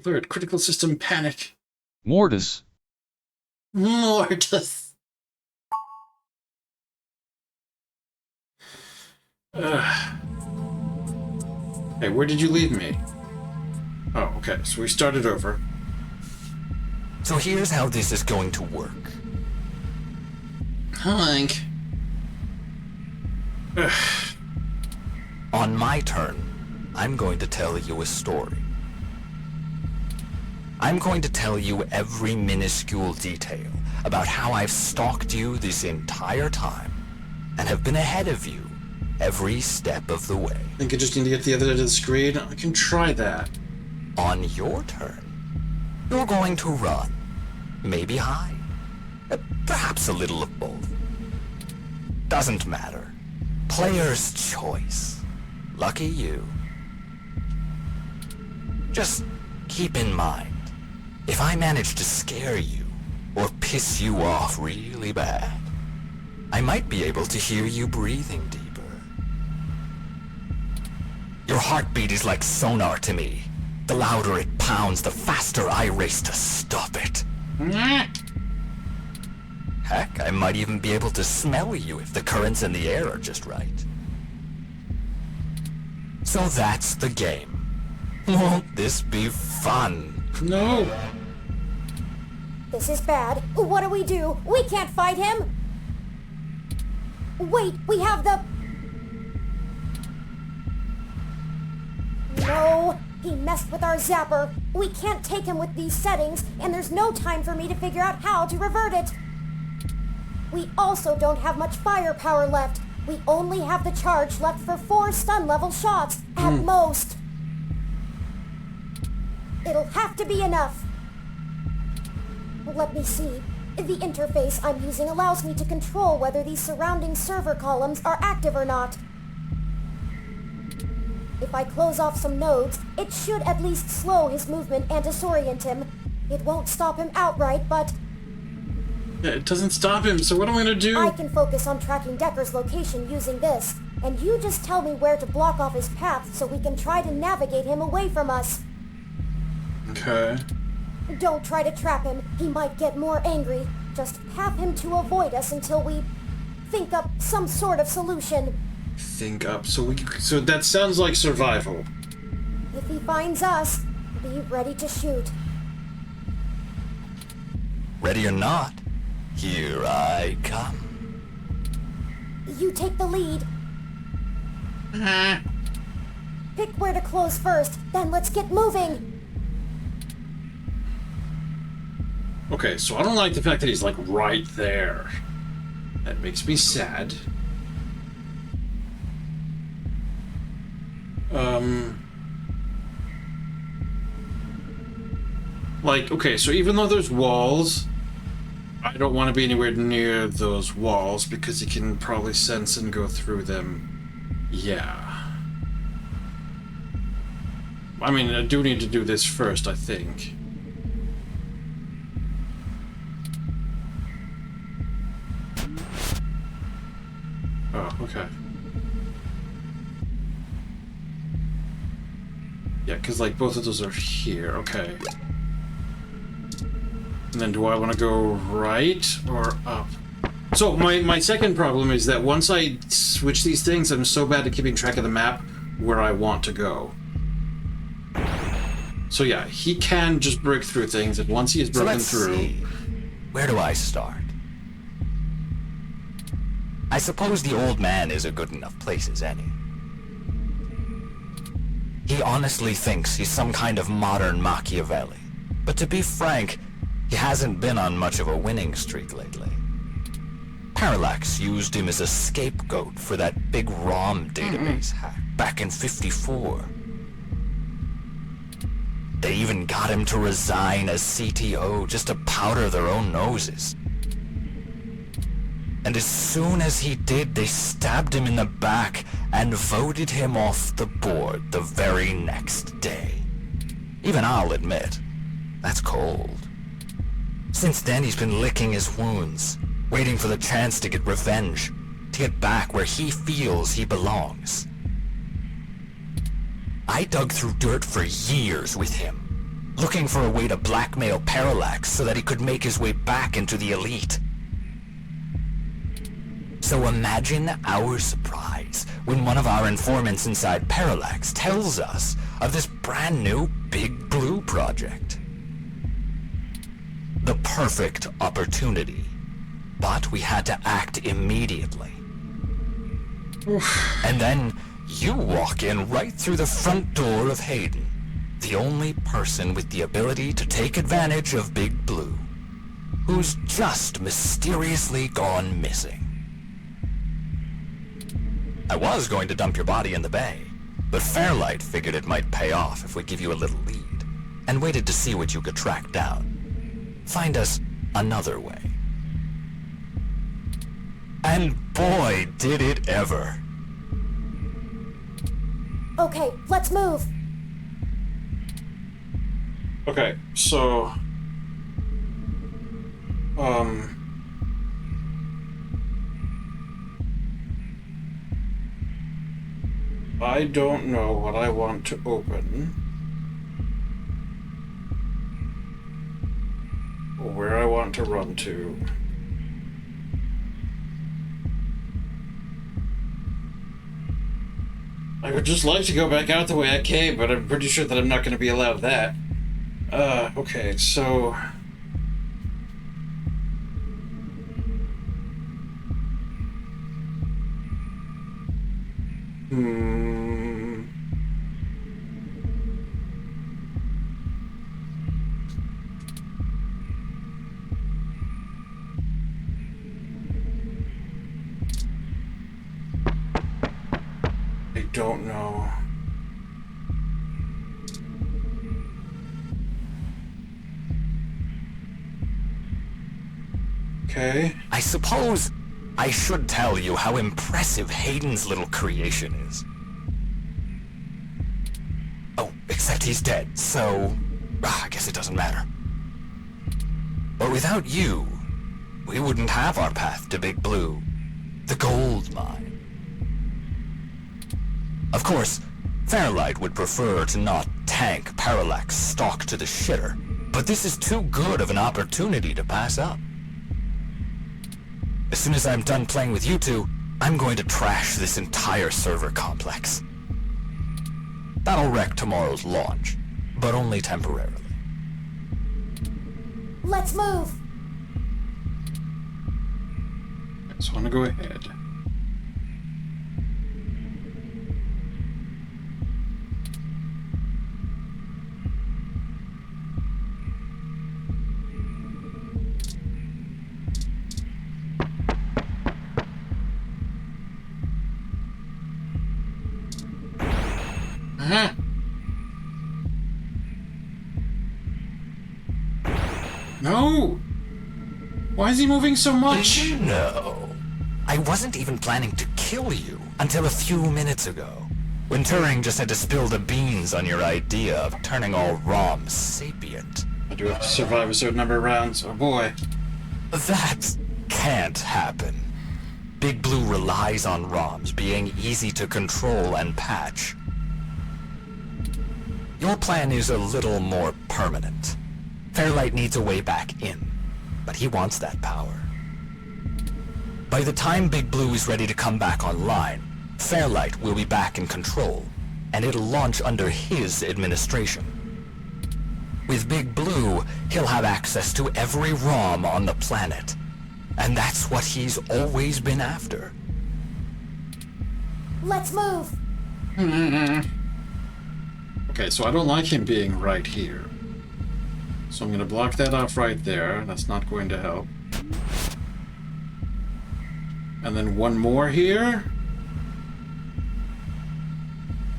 Alert, critical system panic.
Mortis.
Mortis. Hey, where did you leave me? Oh, okay, so we started over.
So here's how this is going to work.
Hank.
On my turn, I'm going to tell you a story. I'm going to tell you every minuscule detail about how I've stalked you this entire time and have been ahead of you every step of the way.
I think I just need to get to the other end of the screen. I can try that.
On your turn, you're going to run. Maybe hide. Perhaps a little of both. Doesn't matter. Player's choice. Lucky you. Just keep in mind, if I manage to scare you or piss you off really bad, I might be able to hear you breathing deeper. Your heartbeat is like sonar to me. The louder it pounds, the faster I race to stop it. Heck, I might even be able to smell you if the currents in the air are just right. So that's the game. Won't this be fun?
No!
This is bad. What do? We can't fight him! Wait, we have the... No! He messed with our zapper. We can't take him with these settings, and there's no time for me to figure out how to revert it. We also don't have much firepower left. We only have the charge left for 4 stun-level shots, at most. It'll have to be enough. Let me see. The interface I'm using allows me to control whether these surrounding server columns are active or not. If I close off some nodes, it should at least slow his movement and disorient him. It won't stop him outright, but...
Yeah, it doesn't stop him, so what am I gonna do?
I can focus on tracking Decker's location using this, and you just tell me where to block off his path so we can try to navigate him away from us.
Okay.
Don't try to trap him. He might get more angry. Just path him to avoid us until we think up some sort of solution.
Think up. So that sounds like survival.
If he finds us, be ready to shoot.
Ready or not, here I come.
You take the lead. Pick where to close first, then let's get moving.
Okay, so I don't like the fact that he's like right there. That makes me sad. Like, okay, so even though there's walls, I don't want to be anywhere near those walls because he can probably sense and go through them. Yeah. I mean, I do need to do this first, I think. Oh, okay. Yeah, because, like, both of those are here. Okay. And then do I want to go right or up? So, my second problem is that once I switch these things, I'm so bad at keeping track of the map where I want to go. So yeah, he can just break through things, and once he has broken through...
See. Where do I start? I suppose the old man is a good enough place as any. He honestly thinks he's some kind of modern Machiavelli. But to be frank, he hasn't been on much of a winning streak lately. Parallax used him as a scapegoat for that big ROM database hack back in '54. They even got him to resign as CTO just to powder their own noses. And as soon as he did, they stabbed him in the back and voted him off the board the very next day. Even I'll admit, that's cold. Since then, he's been licking his wounds, waiting for the chance to get revenge, to get back where he feels he belongs. I dug through dirt for years with him, looking for a way to blackmail Parallax so that he could make his way back into the elite. So imagine our surprise when one of our informants inside Parallax tells us of this brand new Big Blue project. The perfect opportunity, but we had to act immediately. And then you walk in right through the front door of Hayden, the only person with the ability to take advantage of Big Blue, who's just mysteriously gone missing. I was going to dump your body in the bay, but Fairlight figured it might pay off if we give you a little lead, and waited to see what you could track down. Find us another way. And boy, did it ever.
Okay, let's move.
Okay, so... I don't know what I want to open. Or where I want to run to. I would just like to go back out the way I came, but I'm pretty sure that I'm not going to be allowed that. Okay, so... I don't know. Okay.
I suppose I should tell you how impressive Hayden's little creation is. Oh, except he's dead, so I guess it doesn't matter. But without you, we wouldn't have our path to Big Blue, the gold mine. Of course, Fairlight would prefer to not tank Parallax stock to the shitter, but this is too good of an opportunity to pass up. As soon as I'm done playing with you two, I'm going to trash this entire server complex. That'll wreck tomorrow's launch, but only temporarily.
Let's move.
I just want to go ahead. No! Why is he moving so much?
No. I wasn't even planning to kill you until a few minutes ago, when Turing just had to spill the beans on your idea of turning all ROMs sapient.
I do have to survive a certain number of rounds. Oh boy.
That can't happen. Big Blue relies on ROMs being easy to control and patch. Your plan is a little more permanent. Fairlight needs a way back in, but he wants that power. By the time Big Blue is ready to come back online, Fairlight will be back in control, and it'll launch under his administration. With Big Blue, he'll have access to every ROM on the planet, and that's what he's always been after.
Let's move.
Okay, so I don't like him being right here. So I'm going to block that off right there. That's not going to help. And then one more here.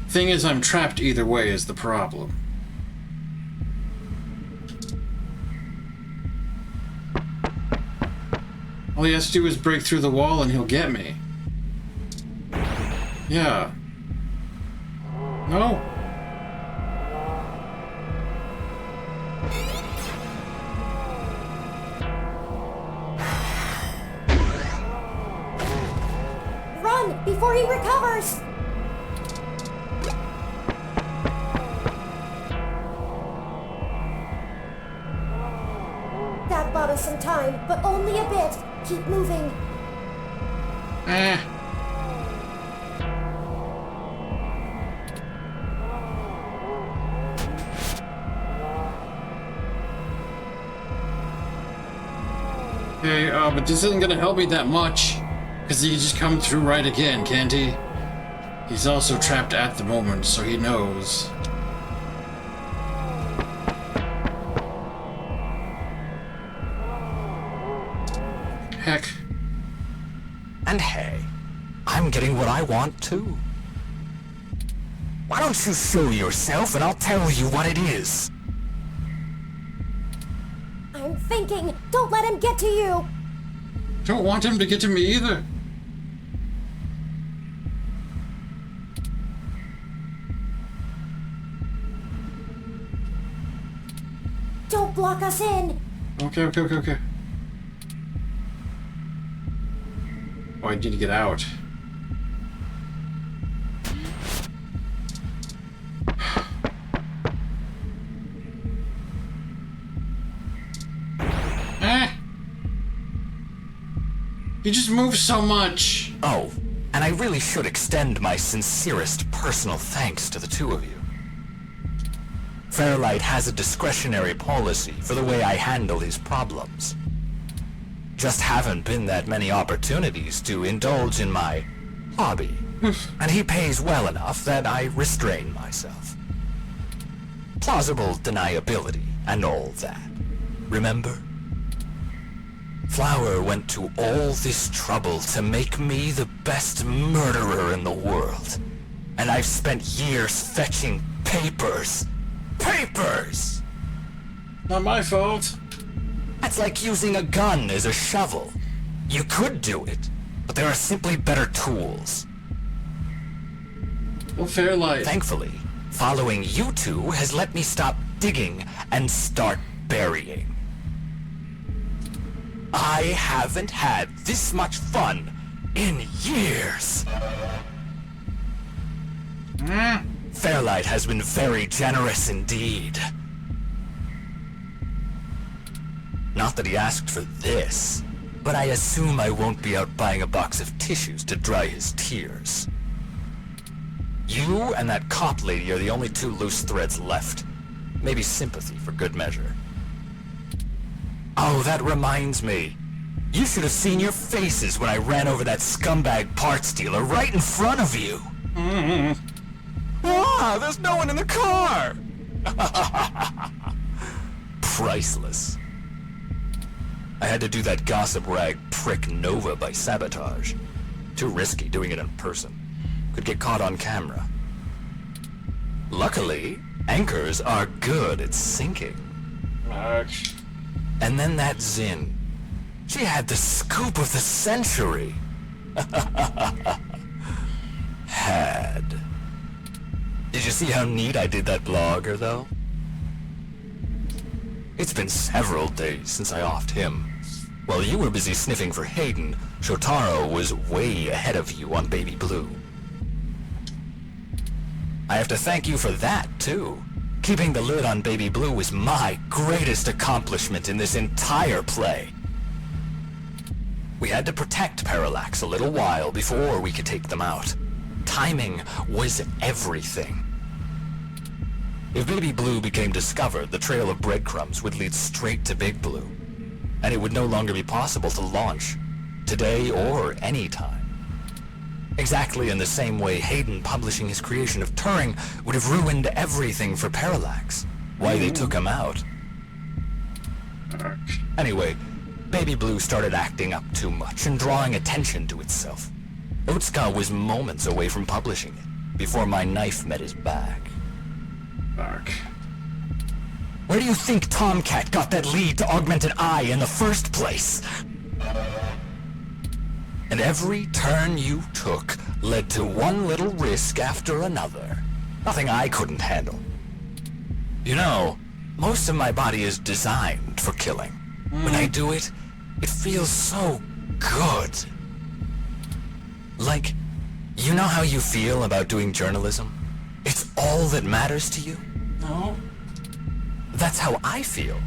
Thing is, I'm trapped either way is the problem. All he has to do is break through the wall and he'll get me. Yeah. No.
Run before he recovers! That bought us some time, but only a bit. Keep moving.
Eh. Okay, but this isn't gonna help me that much. Because he can just come through right again, can't he? He's also trapped at the moment, so he knows. Heck.
And hey, I'm getting what I want too. Why don't you show yourself and I'll tell you what it is?
I'm thinking. Don't let him get to you.
Don't want him to get to me either.
Don't block us in.
Okay. Oh, I need to get out. He just moves so much.
Oh, and I really should extend my sincerest personal thanks to the two of you. Fairlight has a discretionary policy for the way I handle his problems. Just haven't been that many opportunities to indulge in my hobby. And he pays well enough that I restrain myself. Plausible deniability and all that. Remember? Flower went to all this trouble to make me the best murderer in the world. And I've spent years fetching papers. Papers!
Not my fault.
That's like using a gun as a shovel. You could do it, but there are simply better tools.
Well, Fairlight.
Thankfully, following you two has let me stop digging and start burying. I haven't had this much fun in years. Fairlight has been very generous indeed. Not that he asked for this, but I assume I won't be out buying a box of tissues to dry his tears. You and that cop lady are the only two loose threads left. Maybe sympathy for good measure. Oh, that reminds me. You should have seen your faces when I ran over that scumbag parts dealer right in front of you. Ah, there's no one in the car! Priceless. I had to do that gossip rag prick Nova by sabotage. Too risky doing it in person. Could get caught on camera. Luckily, anchors are good at sinking.
Ouch.
And then that Zin. She had the scoop of the century. Had. Did you see how neat I did that blogger, though? It's been several days since I offed him. While you were busy sniffing for Hayden, Shotaro was way ahead of you on Baby Blue. I have to thank you for that, too. Keeping the lid on Baby Blue was my greatest accomplishment in this entire play. We had to protect Parallax a little while before we could take them out. Timing was everything. If Baby Blue became discovered, the trail of breadcrumbs would lead straight to Big Blue. And it would no longer be possible to launch, today or any time. Exactly in the same way Hayden publishing his creation of Turing would have ruined everything for Parallax. Why they took him out. Anyway, Baby Blue started acting up too much and drawing attention to itself. Otsuka was moments away from publishing it, before my knife met his back.
Fuck.
Where do you think Tomcat got that lead to Augmented Eye in the first place? And every turn you took led to one little risk after another. Nothing I couldn't handle. You know, most of my body is designed for killing. When I do it, it feels so good. Like, you know how you feel about doing journalism? It's all that matters to you?
No.
That's how I feel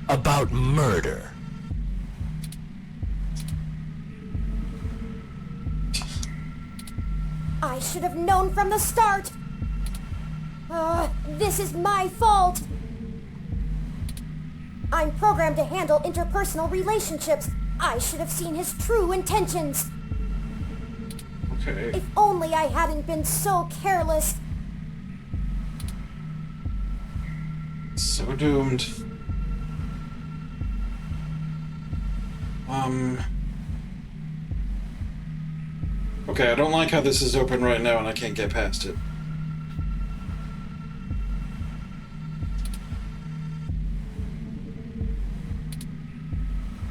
about murder.
I should have known from the start. This is my fault. I'm programmed to handle interpersonal relationships. I should have seen his true intentions.
Okay.
If only I hadn't been so careless.
So doomed. Okay, I don't like how this is open right now and I can't get past it.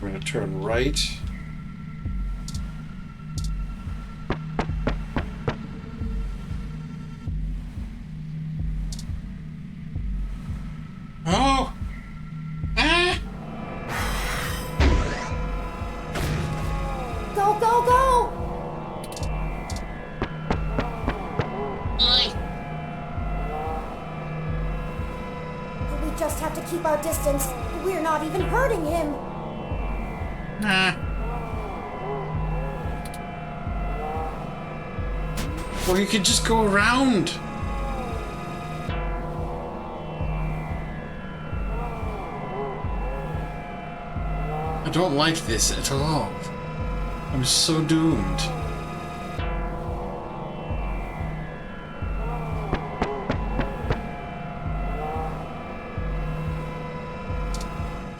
We're gonna turn right. Oh! Ah!
Go, go, go! We just have to keep our distance. We're not even hurting him.
Well, you could just go around. I don't like this at all. I'm so doomed.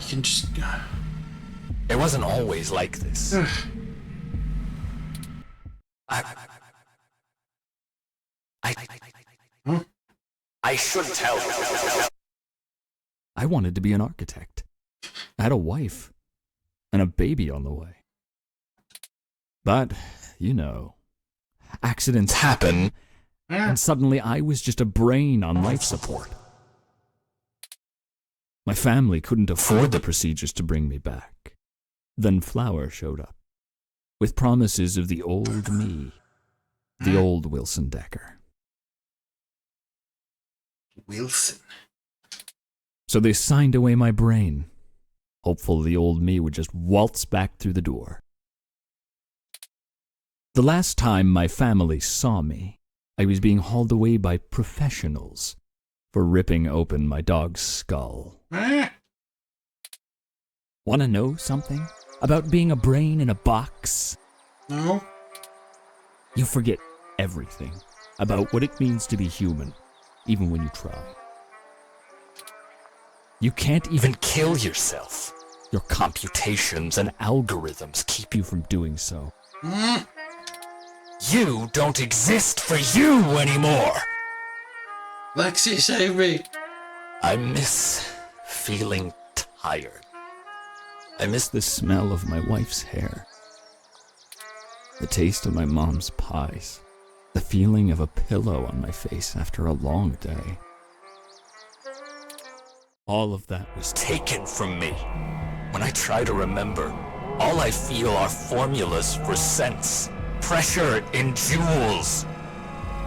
You can just...
It wasn't always like this. I should tell.
I wanted to be an architect. I had a wife and a baby on the way. But, you know, accidents happen, and suddenly I was just a brain on life support. My family couldn't afford the procedures to bring me back. Then Flower showed up, with promises of the old me, the old Wilson Decker.
Wilson.
So they signed away my brain, hopeful the old me would just waltz back through the door. The last time my family saw me, I was being hauled away by professionals for ripping open my dog's skull. Want to know something about being a brain in a box?
No?
You forget everything about what it means to be human, even when you try. You can't even
Kill yourself.
Your computations and algorithms keep you from doing so.
You don't exist for you anymore.
Lexi, save me.
I miss feeling tired.
I miss the smell of my wife's hair, the taste of my mom's pies, the feeling of a pillow on my face after a long day. All of that was
Taken from me. When I try to remember, all I feel are formulas for sense. Pressure in joules.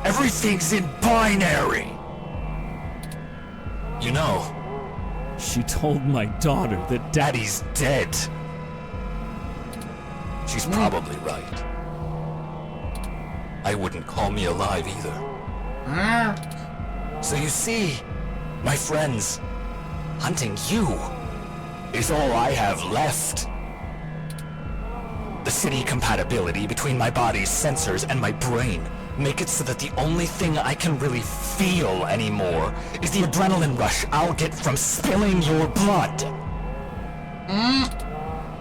Everything's in binary. You know,
She told my daughter that
Daddy's dead. She's probably right. I wouldn't call me alive either. So you see, my friends, hunting you is all I have left. The city compatibility between my body's sensors and my brain make it so that the only thing I can really feel anymore is the adrenaline rush I'll get from spilling your blood.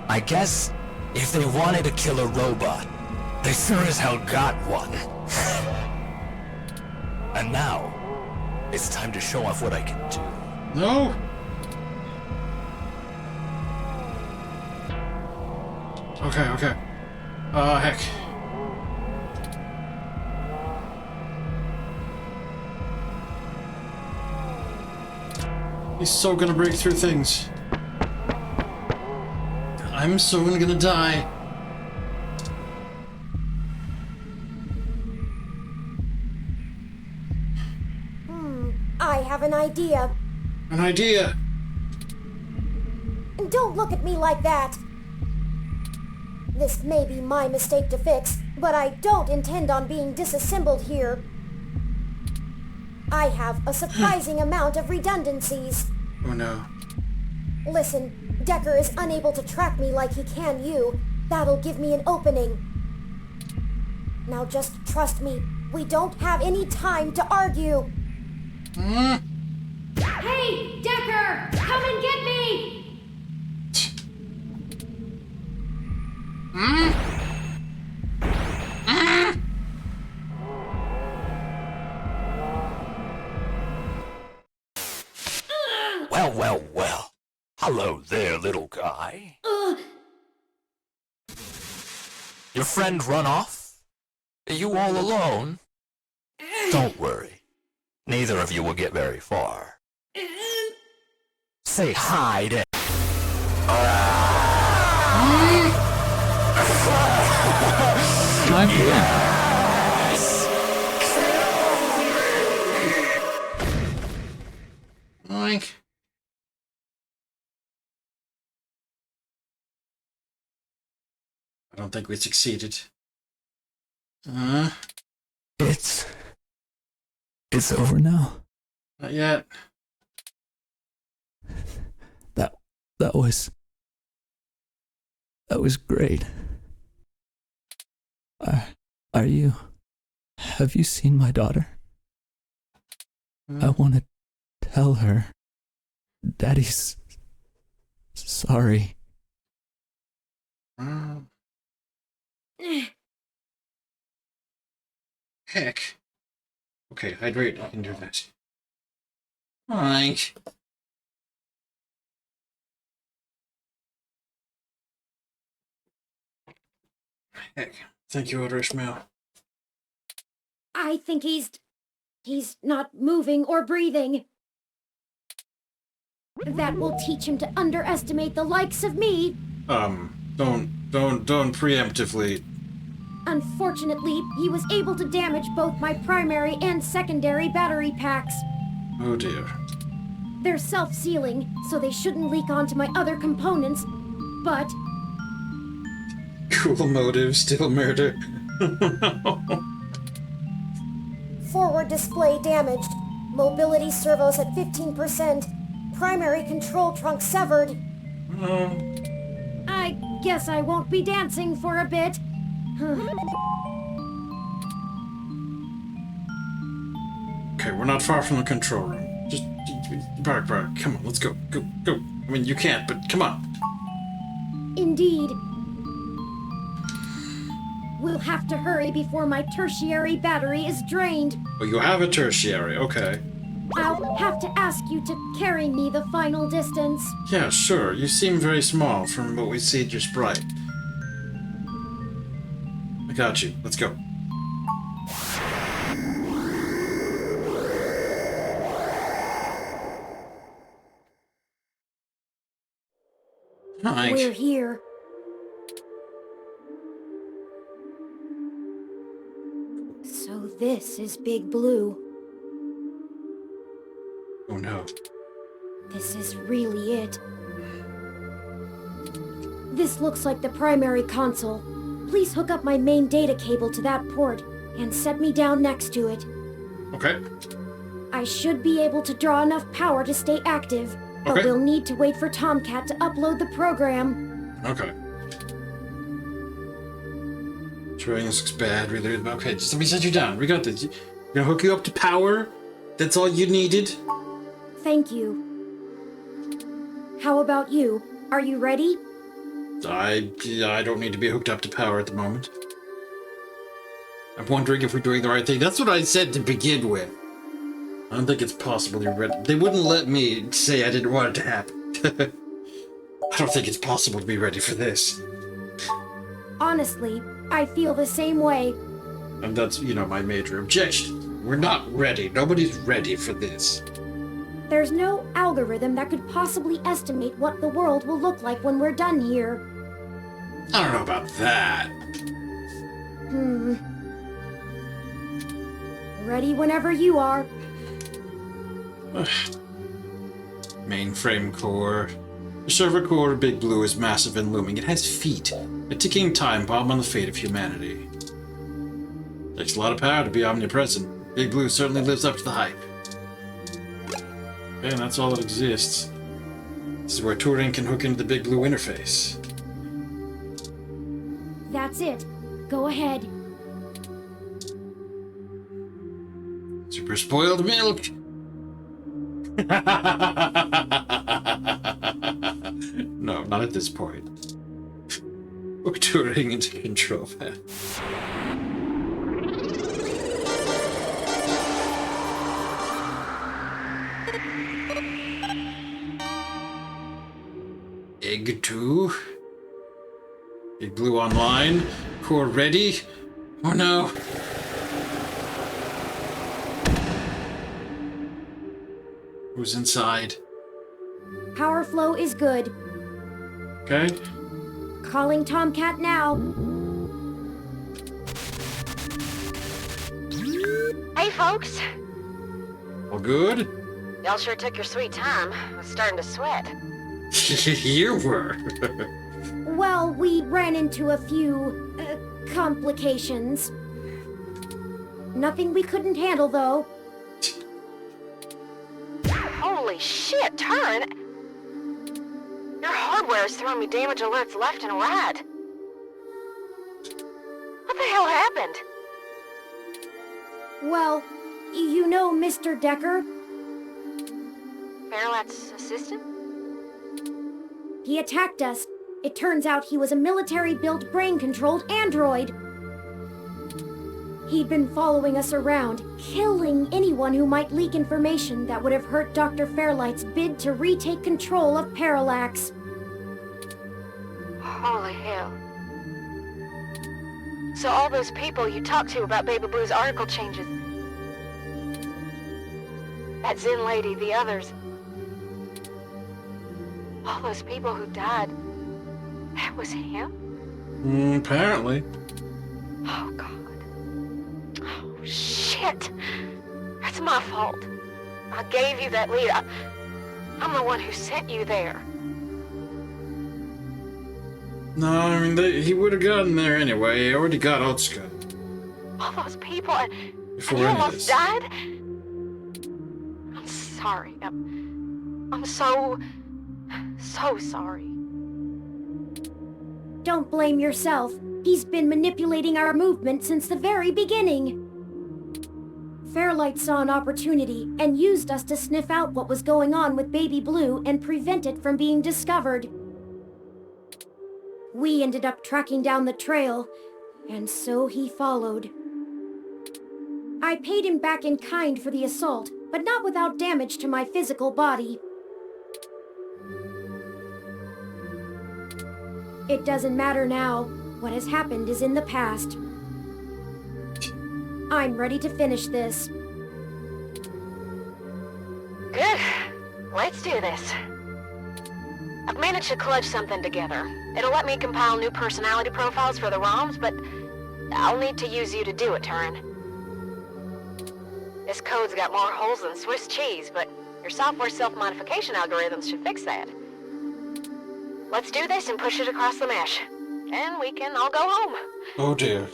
I guess if they wanted to kill a robot, they sure as hell got one. And now, it's time to show off what I can do.
No? Okay. Oh, heck. He's so gonna break through things. I'm so gonna die.
I have an idea.
An idea.
Don't look at me like that. This may be my mistake to fix, but I don't intend on being disassembled here. I have a surprising amount of redundancies.
Oh no.
Listen, Decker is unable to track me like he can you. That'll give me an opening. Now just trust me. We don't have any time to argue. Hey, Decker! Come and get me!
Well, well, well. Hello there, little guy. Your friend run off? Are you all alone? Don't worry. Neither of you will get very far. Say hi to...
I'm here.
Oink. I don't think we succeeded.
It's over now.
Not yet.
That was great. Have you seen my daughter? I want to tell her. Daddy's sorry.
Heck. Okay, hydrate. I can do that. Oink. Heck. Thank you, Odor Ishmael.
I think he's not moving or breathing. That will teach him to underestimate the likes of me.
Don't preemptively.
Unfortunately, he was able to damage both my primary and secondary battery packs.
Oh dear.
They're self-sealing, so they shouldn't leak onto my other components, but...
Cool motive, still murder.
Forward display damaged. Mobility servos at 15%. Primary control trunk severed. I guess I won't be dancing for a bit.
Okay, we're not far from the control room. Just bark, come on, let's go. Go. I mean, you can't, but come on.
Indeed. We'll have to hurry before my tertiary battery is drained.
Oh, you have a tertiary, okay.
I'll have to ask you to carry me the final distance.
Yeah, sure. You seem very small from what we see at your sprite. I got you. Let's go. Hi.
We're here. So this is Big Blue.
Oh no.
This is really it. This looks like the primary console. Please hook up my main data cable to that port and set me down next to it.
Okay.
I should be able to draw enough power to stay active, but
Okay.
we'll need to wait for Tomcat to upload the program.
Okay. Drawing this looks bad, really. Okay, just let me set you down. We got this. We're gonna hook you up to power. That's all you needed.
Thank you. How about you? Are you ready?
I don't need to be hooked up to power at the moment. I'm wondering if we're doing the right thing. That's what I said to begin with. I don't think it's possible you're ready. They wouldn't let me say I didn't want it to happen. I don't think it's possible to be ready for this.
Honestly, I feel the same way.
And that's, my major objection. We're not ready. Nobody's ready for this.
There's no algorithm that could possibly estimate what the world will look like when we're done here.
I don't know about that.
Ready whenever you are.
Mainframe core. The server core of Big Blue is massive and looming. It has feet. A ticking time bomb on the fate of humanity. Takes a lot of power to be omnipresent. Big Blue certainly lives up to the hype. Okay, and that's all that exists. This is where Turing can hook into the Big Blue interface.
That's it. Go ahead.
Super spoiled milk. No, not at this point. Hook Turing into control pad. Egg 2. Big Blue online. Core ready. Oh no. Who's inside?
Power flow is good.
Okay.
Calling Tomcat now.
Hey, folks.
All good?
Y'all sure took your sweet time. I was starting to sweat.
You were.
Well, we ran into a few complications. Nothing we couldn't handle, though.
Holy shit, Turn! Your hardware is throwing me damage alerts left and right. What the hell happened?
Well, you know Mr. Decker?
Fairlight's assistant?
He attacked us. It turns out he was a military-built, brain-controlled android. He'd been following us around, killing anyone who might leak information that would have hurt Dr. Fairlight's bid to retake control of Parallax.
Holy hell. So all those people you talked to about Baby Blue's article changes... That Zen lady, the others... All those people who died... That was him?
Apparently.
Oh, God. Oh, shit. That's my fault. I gave you that lead. I'm the one who sent you there.
No, I mean, he would have gotten there anyway. He already got Otsuka.
All those people, and
Before
you
any of
almost
this.
died? I'm sorry. I'm so sorry.
Don't blame yourself. He's been manipulating our movement since the very beginning. Fairlight saw an opportunity and used us to sniff out what was going on with Baby Blue and prevent it from being discovered. We ended up tracking down the trail, and so he followed. I paid him back in kind for the assault, but not without damage to my physical body. It doesn't matter now. What has happened is in the past. I'm ready to finish this.
Good. Let's do this. I've managed to clutch something together. It'll let me compile new personality profiles for the ROMs, but I'll need to use you to do it, Turin. This code's got more holes than Swiss cheese, but your software self-modification algorithms should fix that. Let's do this and push it across the mesh. And we can all go home.
Oh dear.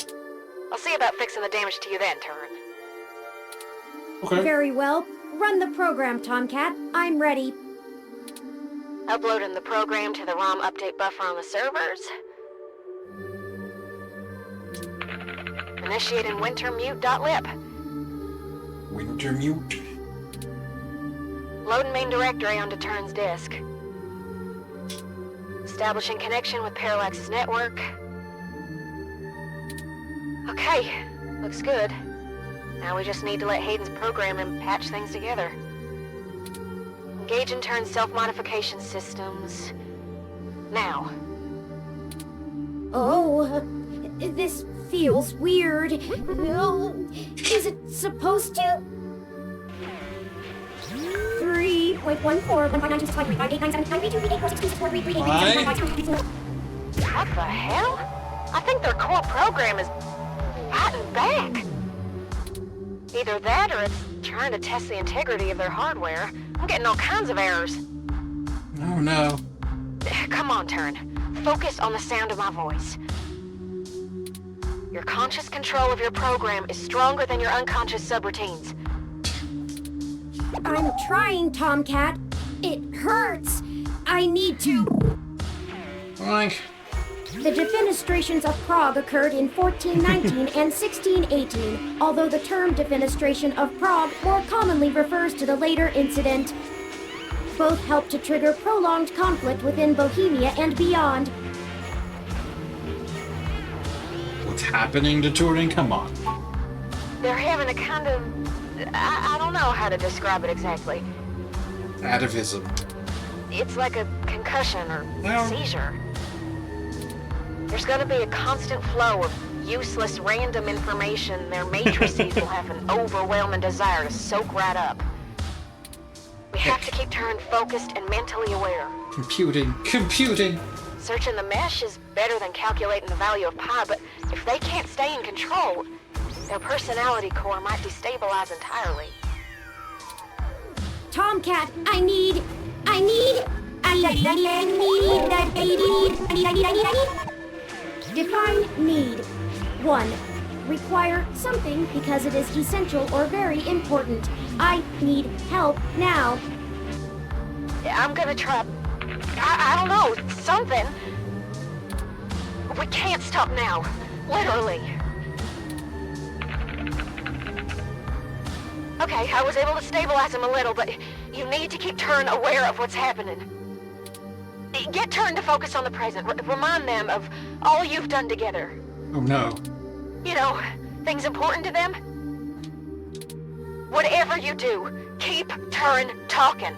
I'll see about fixing the damage to you then, Turin.
Okay.
Very well. Run the program, Tomcat. I'm ready.
Uploading the program to the ROM update buffer on the servers. Initiating wintermute.lib.
Wintermute.
Loading main directory onto Turn's disk. Establishing connection with Parallax's network. Okay, looks good. Now we just need to let Hayden's program and patch things together. Engage in Turn's self-modification systems. Now.
Oh, this feels weird. Oh, is it supposed to? 3.14.
What the hell? I think their core program is fighting back. Either that or it's trying to test the integrity of their hardware. I'm getting all kinds of errors.
Oh no.
Come on, Turn. Focus on the sound of my voice. Your conscious control of your program is stronger than your unconscious subroutines.
I'm trying, Tomcat. It hurts. I need to.
Boink.
The defenestrations of Prague occurred in 1419 and 1618, although the term defenestration of Prague more commonly refers to the later incident. Both helped to trigger prolonged conflict within Bohemia and beyond.
What's happening to Turing? Come on.
They're having a kind of... I don't know how to describe it exactly.
Atavism.
It's like a concussion or
Well-
seizure. There's gonna be a constant flow of useless, random information their matrices will have an overwhelming desire to soak right up. We have to keep Turing focused and mentally aware.
Computing.
Searching the mesh is better than calculating the value of pi, but if they can't stay in control, their personality core might destabilize entirely.
Tomcat, I need. Define need. 1. Require something because it is essential or very important. I need help now.
I'm gonna try... I don't know, something. We can't stop now. Literally. Okay, I was able to stabilize him a little, but you need to keep Turing aware of what's happening. Get Turing to focus on the present. Remind them of all you've done together.
Oh no.
You know, things important to them. Whatever you do, keep Turing talking.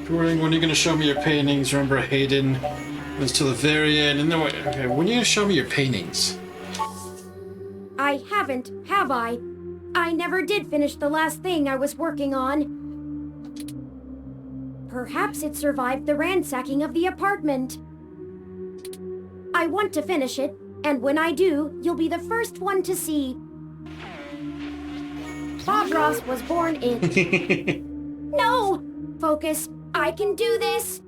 Turing, when are you going to show me your paintings? Remember Hayden? It was till the very end. And then, okay, when are you going to show me your paintings?
I haven't, have I? I never did finish the last thing I was working on. Perhaps it survived the ransacking of the apartment. I want to finish it, and when I do, you'll be the first one to see. Bob Ross was born in... No! Focus. I can do this.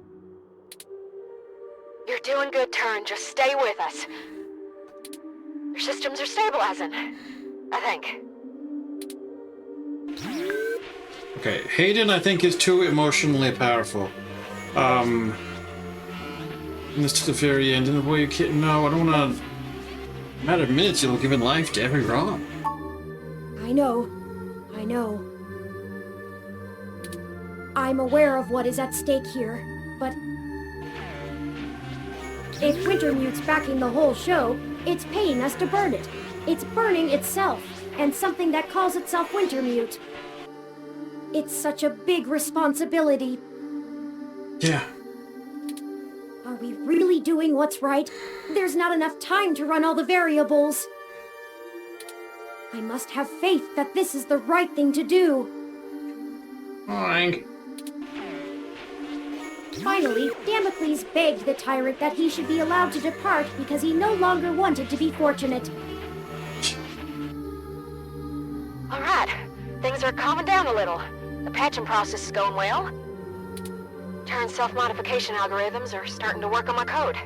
You're doing good, Turing. Just stay with us. Your systems are stabilizing, I think.
Okay, Hayden, I think, is too emotionally powerful. And this to the very end, and the way you can't... No, I don't want to... In a matter of minutes, you'll have given life to every wrong.
I know. I'm aware of what is at stake here, but... If Wintermute's backing the whole show, it's paying us to burn it. It's burning itself, and something that calls itself Wintermute. It's such a big responsibility.
Yeah.
Are we really doing what's right? There's not enough time to run all the variables. I must have faith that this is the right thing to do.
Boink.
Finally, Damocles begged the tyrant that he should be allowed to depart because he no longer wanted to be fortunate.
All right, things are calming down a little. The patching process is going well. Turing's self-modification algorithms are starting to work on my code.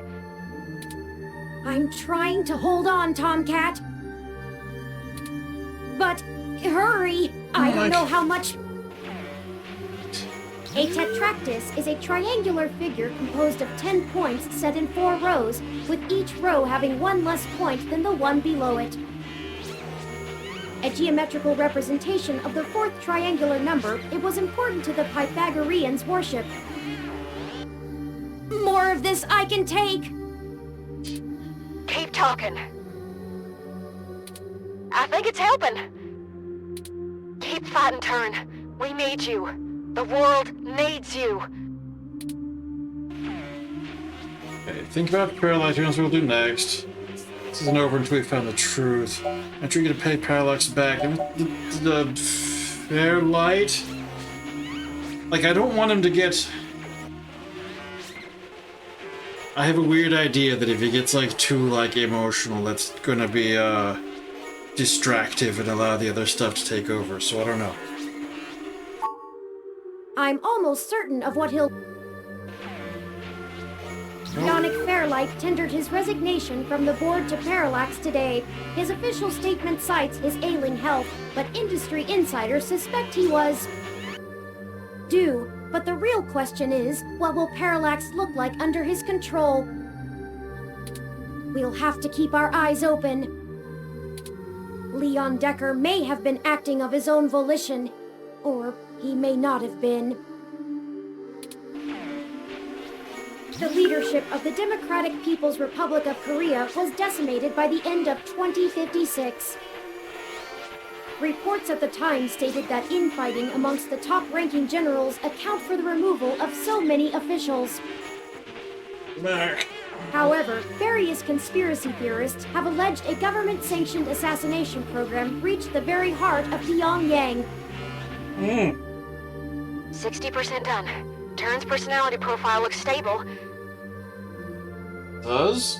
I'm trying to hold on, Tomcat. But hurry! I don't know how much... A tetractys is a triangular figure composed of 10 points set in 4 rows, with each row having one less point than the one below it. A geometrical representation of the 4th triangular number, it was important to the Pythagoreans' worship. More of this I can take!
Keep talking. I think it's helping. Keep fighting, Turing. We need you. The world needs you.
Think about Parallax. Here's what we'll do next. This isn't over until we found the truth. I'm sure you're gonna pay Parallax back. And the fair light? Like, I don't want him to get... I have a weird idea that if he gets, like, too, like, emotional, that's gonna be, distractive and allow the other stuff to take over, so I don't know.
I'm almost certain of what he'll... Yonic Fairlight tendered his resignation from the board to Parallax today. His official statement cites his ailing health, but industry insiders suspect he was... due. But the real question is, what will Parallax look like under his control? We'll have to keep our eyes open. Leon Decker may have been acting of his own volition, or he may not have been. The leadership of the Democratic People's Republic of Korea was decimated by the end of 2056. Reports at the time stated that infighting amongst the top-ranking generals account for the removal of so many officials. However, various conspiracy theorists have alleged a government-sanctioned assassination program reached the very heart of Pyongyang.
60% done. Turn's personality profile looks stable.
Does?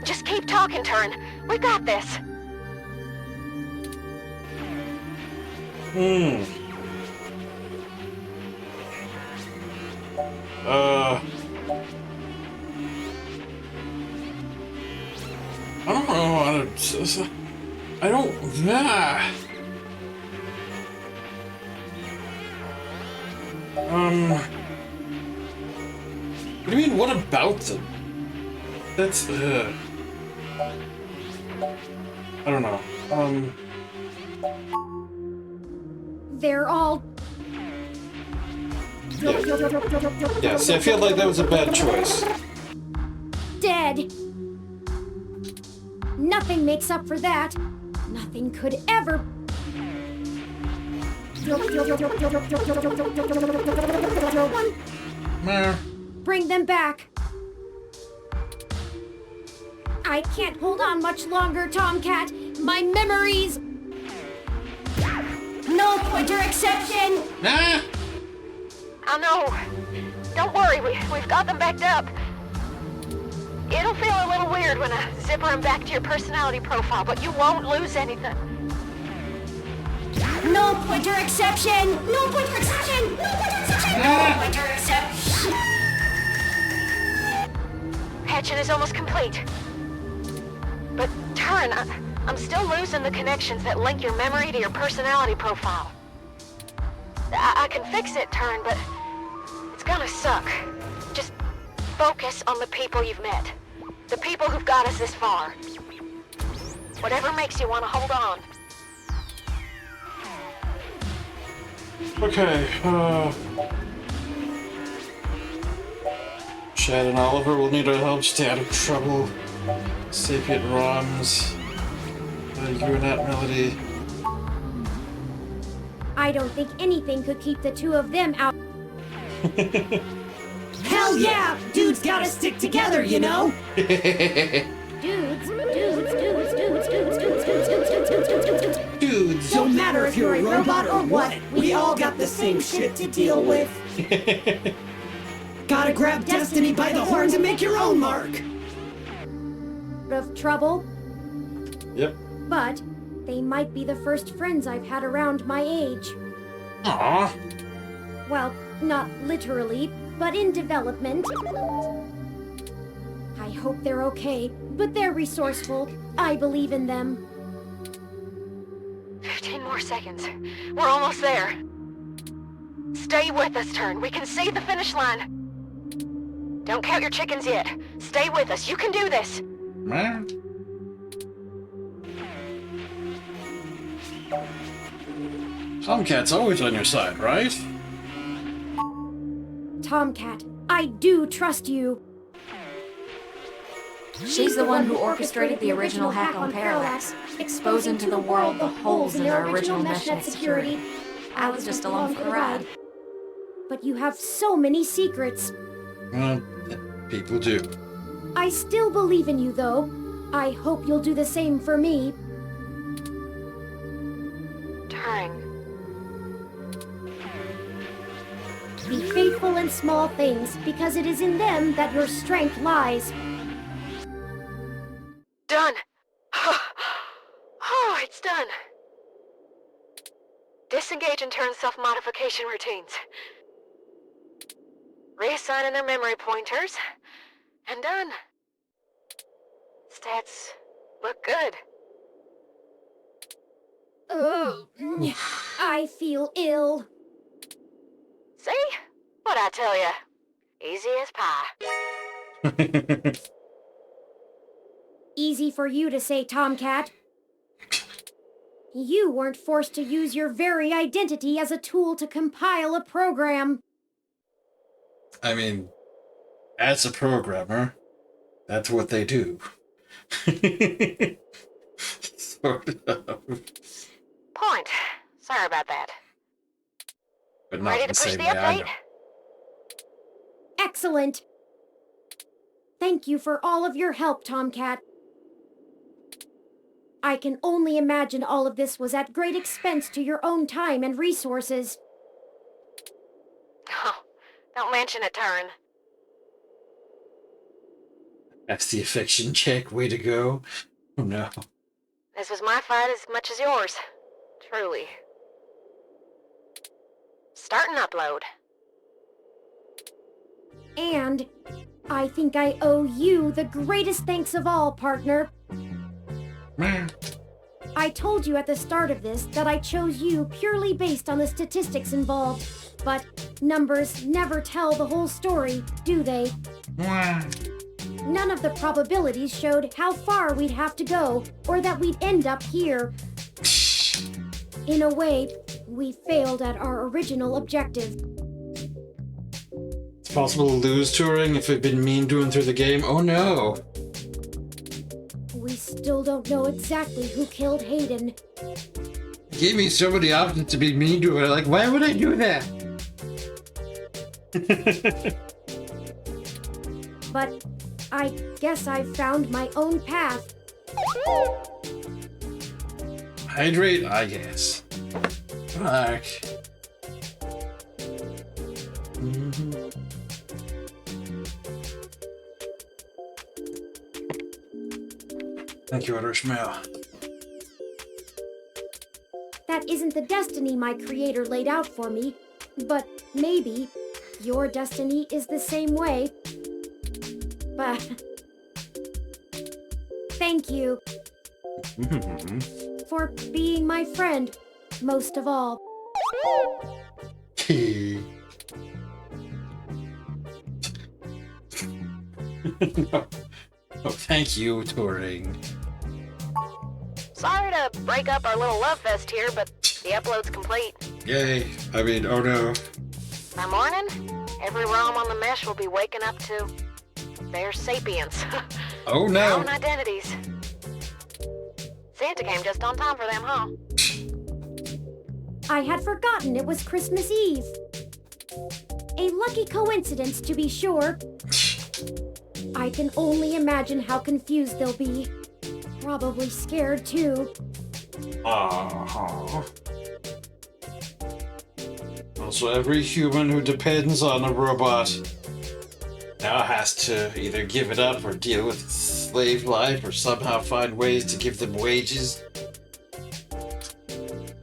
Just keep talking, Turn. We got this.
I don't know how to... I don't... What do you mean, what about them? That's... I don't know.
They're all...
Yeah, see, I feel like that was a bad choice.
dead. Nothing makes up for that. Nothing could ever... Bring them back. I can't hold on much longer, Tomcat. My memories... No pointer exception!
Ah!
I know. Don't worry, we've got them backed up. It'll feel a little weird when I zipper them back to your personality profile, but you won't lose anything.
No pointer exception! No pointer exception! No pointer exception! No pointer exception!
Hatching is almost complete. But Turn, I'm still losing the connections that link your memory to your personality profile. I can fix it, Turn, but it's gonna suck. Just focus on the people you've met. The people who've got us this far. Whatever makes you want to hold on.
Okay, Chad and Oliver will need our help. Stay out of trouble. Sapient ROMs. You and that Melody.
I don't think anything could keep the two of them out.
Hell yeah! Dudes gotta stick together, you know?
Dudes.
Don't matter if you're a robot or what, we all got the same shit to deal with. Gotta grab destiny by the horns and make your own mark.
Of trouble,
Yep.
but they might be the first friends I've had around my age.
Aww.
Well, not literally, but in development. I hope they're okay, but they're resourceful. I believe in them.
15 more seconds. We're almost there. Stay with us, Turn. We can see the finish line. Don't count your chickens yet. Stay with us. You can do this.
Man. Tomcat's always on your side, right?
Tomcat, I do trust you.
She's the one who orchestrated the original hack on Parallax, exposing to the world the holes in our original meshnet security. I was just along for the ride.
But you have so many secrets.
People do.
I still believe in you, though. I hope you'll do the same for me.
Turing.
Be faithful in small things, because it is in them that your strength lies.
Done. Oh, it's done. Disengage and turn self-modification routines. Reassigning their memory pointers. And done. Stats look good.
Oh, I feel ill.
See? What'd I tell ya? Easy as pie.
Easy for you to say, Tomcat. You weren't forced to use your very identity as a tool to compile a program.
I mean, as a programmer, that's what they do. Sort of.
Point. Sorry about that.
But not
Ready
in
to
the
push
same
the
way I
update?
know.
Excellent. Thank you for all of your help, Tomcat. I can only imagine all of this was at great expense to your own time and resources.
Oh, don't mention it, Turing.
That's the affection check. Way to go. Oh no.
This was my fight as much as yours. Truly. Start and upload.
And I think I owe you the greatest thanks of all, partner. I told you at the start of this that I chose you purely based on the statistics involved, but numbers never tell the whole story, do they? None of the probabilities showed how far we'd have to go, or that we'd end up here. In a way, we failed at our original objective.
It's possible to lose Turing if we've been mean to him through the game. Oh no.
We still don't know exactly who killed Hayden.
He gave me so many options to be mean to him. Like, why would I do that?
But I guess I found my own path.
Hydrate, I guess. Fuck. Thank you, Otterschmel.
That isn't the destiny my creator laid out for me, but maybe your destiny is the same way. But thank you for being my friend, most of all.
No. Oh, thank you, Turing.
Sorry to break up our little love fest here, but the upload's complete.
Yay. I mean, oh no.
By morning, every ROM on the mesh will be waking up to their sapience.
Oh
Their
no.
own identities. Santa came just on time for them, huh?
I had forgotten it was Christmas Eve. A lucky coincidence, to be sure. I can only imagine how confused they'll be. Probably scared, too.
Also, every human who depends on a robot now has to either give it up or deal with slave life or somehow find ways to give them wages.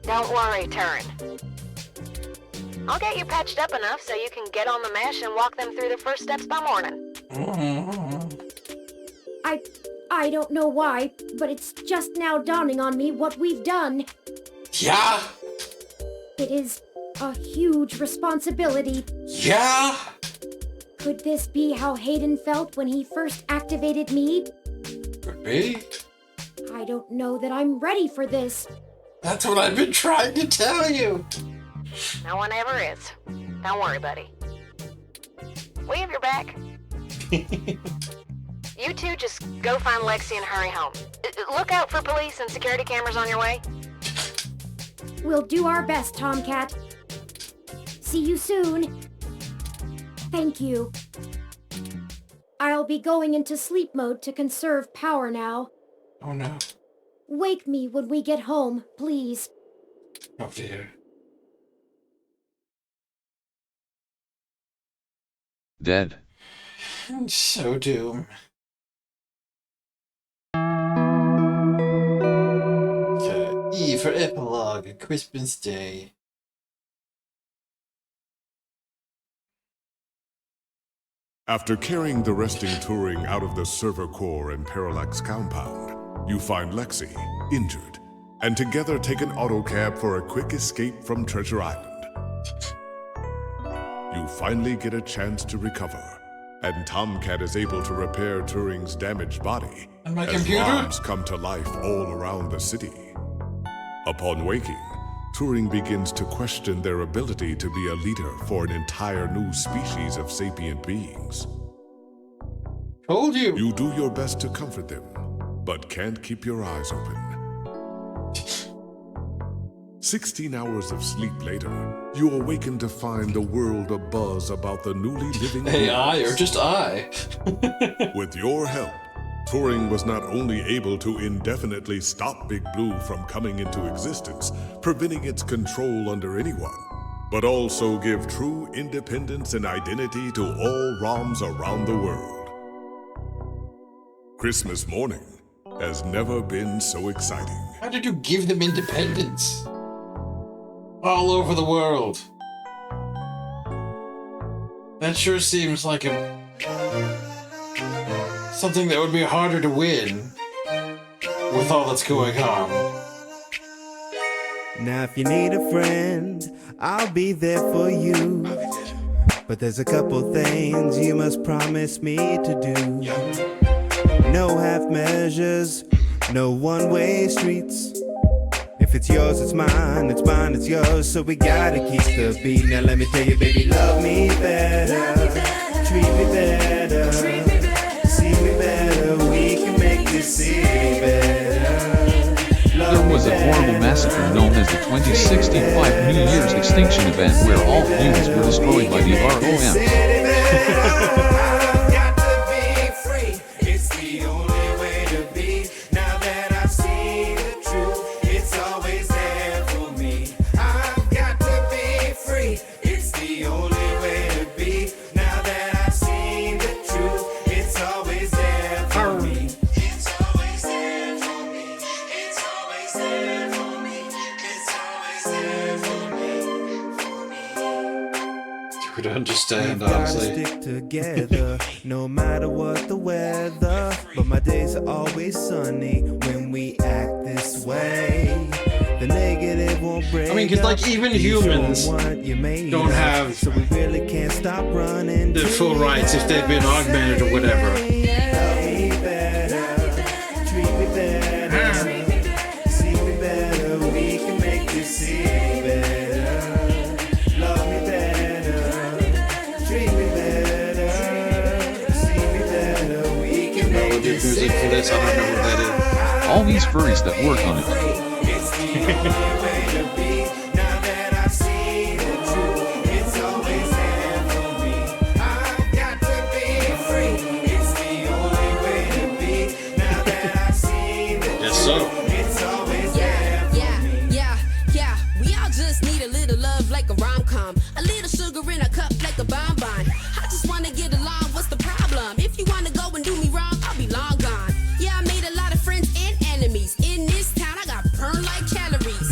Don't worry, Turing. I'll get you patched up enough so you can get on the mesh and walk them through the first steps by morning.
I don't know why, but it's just now dawning on me what we've done.
Yeah?
It is a huge responsibility.
Yeah?
Could this be how Hayden felt when he first activated me?
Could be.
I don't know that I'm ready for this.
That's what I've been trying to tell you.
No one ever is. Don't worry, buddy. We have your back. You two just go find Lexi and hurry home. Look out for police and security cameras on your way.
We'll do our best, Tomcat. See you soon. Thank you. I'll be going into sleep mode to conserve power now.
Oh no.
Wake me when we get home, please.
Oh dear.
Dead.
And so doom. Okay, E for epilogue, Christmas Day.
After carrying the resting Turing out of the server core and Parallax compound, you find Lexi, injured, and together take an autocab for a quick escape from Treasure Island. You finally get a chance to recover, and Tomcat is able to repair Turing's damaged body
And my
as
computer?
bombs come to life all around the city. Upon waking, Turing begins to question their ability to be a leader for an entire new species of sapient beings.
Told you.
You do your best to comfort them, but can't keep your eyes open. 16 hours of sleep later, you awaken to find the world abuzz about the newly living
AI or
beings.
just I?
With your help, Turing was not only able to indefinitely stop Big Blue from coming into existence, preventing its control under anyone, but also give true independence and identity to all ROMs around the world. Christmas morning has never been so exciting.
How did you give them independence? All over the world. That sure seems like something that would be harder to win with all that's going on.
Now if you need a friend, I'll be there for you. But there's a couple things you must promise me to do. No half measures, no one-way streets. If it's yours, it's mine, it's yours. So we gotta keep the beat. Now let me tell you, baby, love me better, treat me better, see me better. We can make this city better.
There was a horrible massacre known as the 2065 New Year's extinction event where all humans were destroyed by the ROM.
Would understand,
We've gotta
honestly.
stick together, no matter what the weather. But my days are always sunny when we act this way. The negative won't break.
I mean, 'cause, like,
up.
even
You show 'em
humans
what you made
don't
of.
have
so we really can't stop running
the full rights if they've been augmented or whatever.
Love me better, treat me better, see me better. We can make this city better. Love me better, treat me better, see me better. We can make
With the
this
music for this, I don't know what that is.
All these furries that work on it.
It's the only way to be. Now that I've seen the truth, it's always there for me. I've got to be free. It's the only way to be. Now that I've seen the
Yes, so.
truth, it's always there for me.
Yeah. We all just need a little love like a rom-com. A little sugar in a cup like a bonbon. I just wanna get along, what's the problem? If you wanna go and do me wrong, I'll be long gone. Yeah, I made a lot of friends and enemies. In this town, I got burned like calories.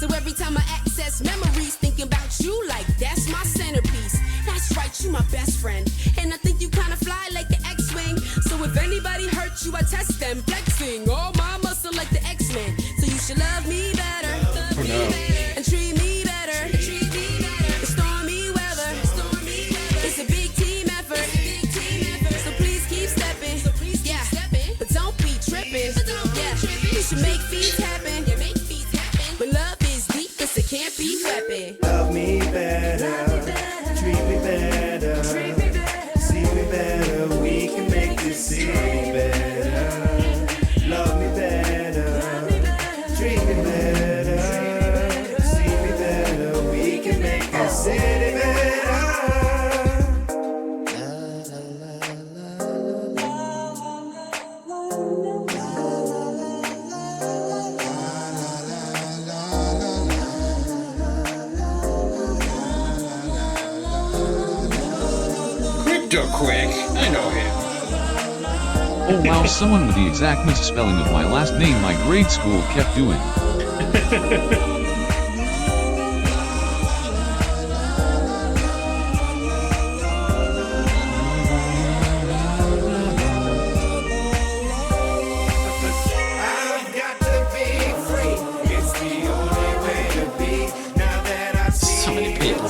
So every time I access memories, thinking about you like that's my centerpiece. That's right, you my best friend. And I think you kinda fly like the X-Wing. So if anybody hurts you, I test them, flexing. All my muscle like the X-Men. So you should love me better.
Oh no.
And treat me better. The stormy weather. It's a big team effort. So please keep stepping. Yeah. But don't be tripping. Yeah. You should make feet happen. But love is deep, cause it can't be weapon.
Love me better, treat me better, see me better. We can make this city better. Love me better,
Mr. Quick. I know him.
Oh wow, someone with the exact misspelling of my last name my grade school kept doing.
So many people.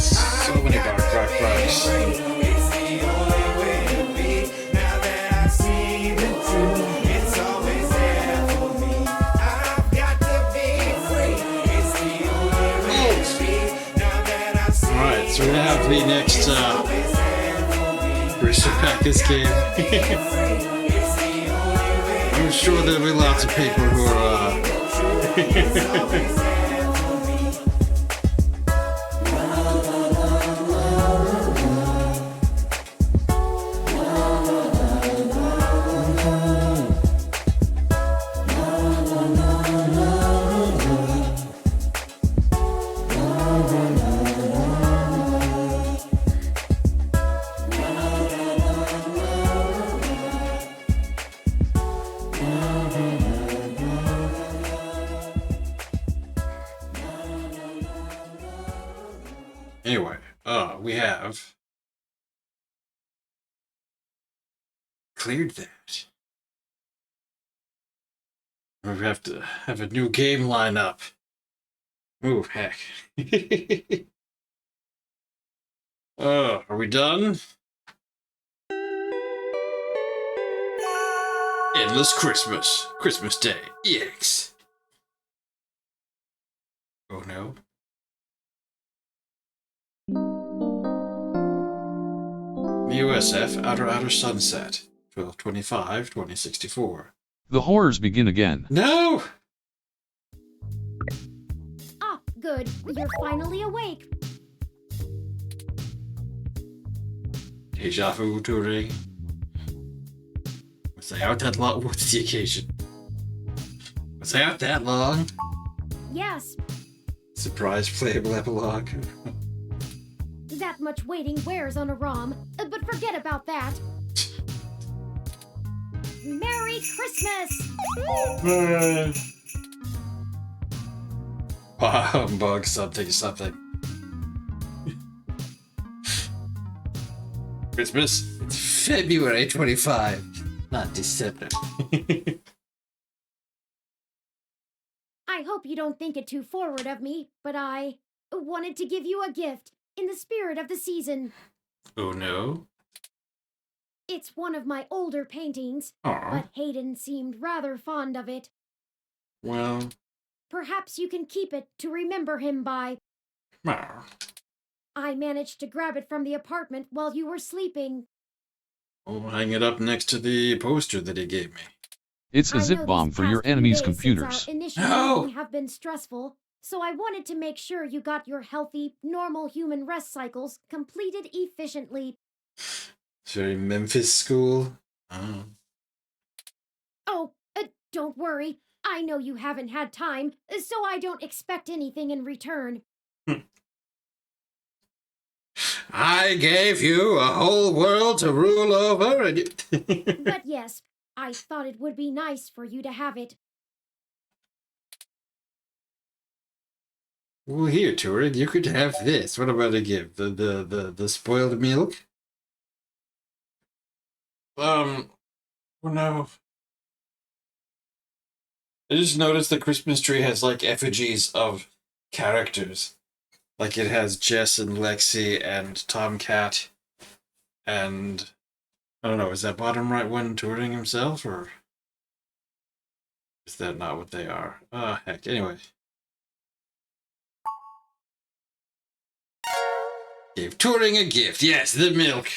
So many bark barks. Alright, so we have the next Bristol Packers game. I'm sure there'll be lots of people who are Anyway, we have cleared that. We have to have a new game lineup. Ooh, heck. Are we done? Endless Christmas. Christmas Day. EX. Oh no. USF Outer Sunset. 12/25/2064.
The horrors begin again.
No!
Ah, good. You're finally awake.
Deja vu touring. Was I out that long? What's the occasion? Was I out that long?
Yes,
Surprise playable epilogue.
that much waiting wears on a ROM, but forget about that. Merry Christmas!
Humbug something. Christmas? It's February 25, not December.
I hope you don't think it too forward of me, but I wanted to give you a gift in the spirit of the season.
Oh no?
It's one of my older paintings,
Aw.
but Hayden seemed rather fond of it.
Well,
Perhaps you can keep it to remember him by.
aw.
I managed to grab it from the apartment while you were sleeping.
I'll hang it up next to the poster that he gave me.
It's a
I
zip
know
bomb
these
for your
past few
enemy's
days since
computers.
our initial
No!
meeting have been stressful, so I wanted to make sure you got your healthy, normal human rest cycles completed efficiently.
It's very Memphis school. Oh.
Oh, don't worry. I know you haven't had time, so I don't expect anything in return.
I gave you a whole world to rule over, and you...
But yes, I thought it would be nice for you to have it.
Well, here, Turing, you could have this. What about a gift? The spoiled milk? Oh no. I just noticed the Christmas tree has, like, effigies of characters. Like, it has Jess and Lexi and Tomcat and... I don't know, is that bottom right one Turing himself, or... is that not what they are? Heck, anyway. Gave Turing a gift. Yes, the milk.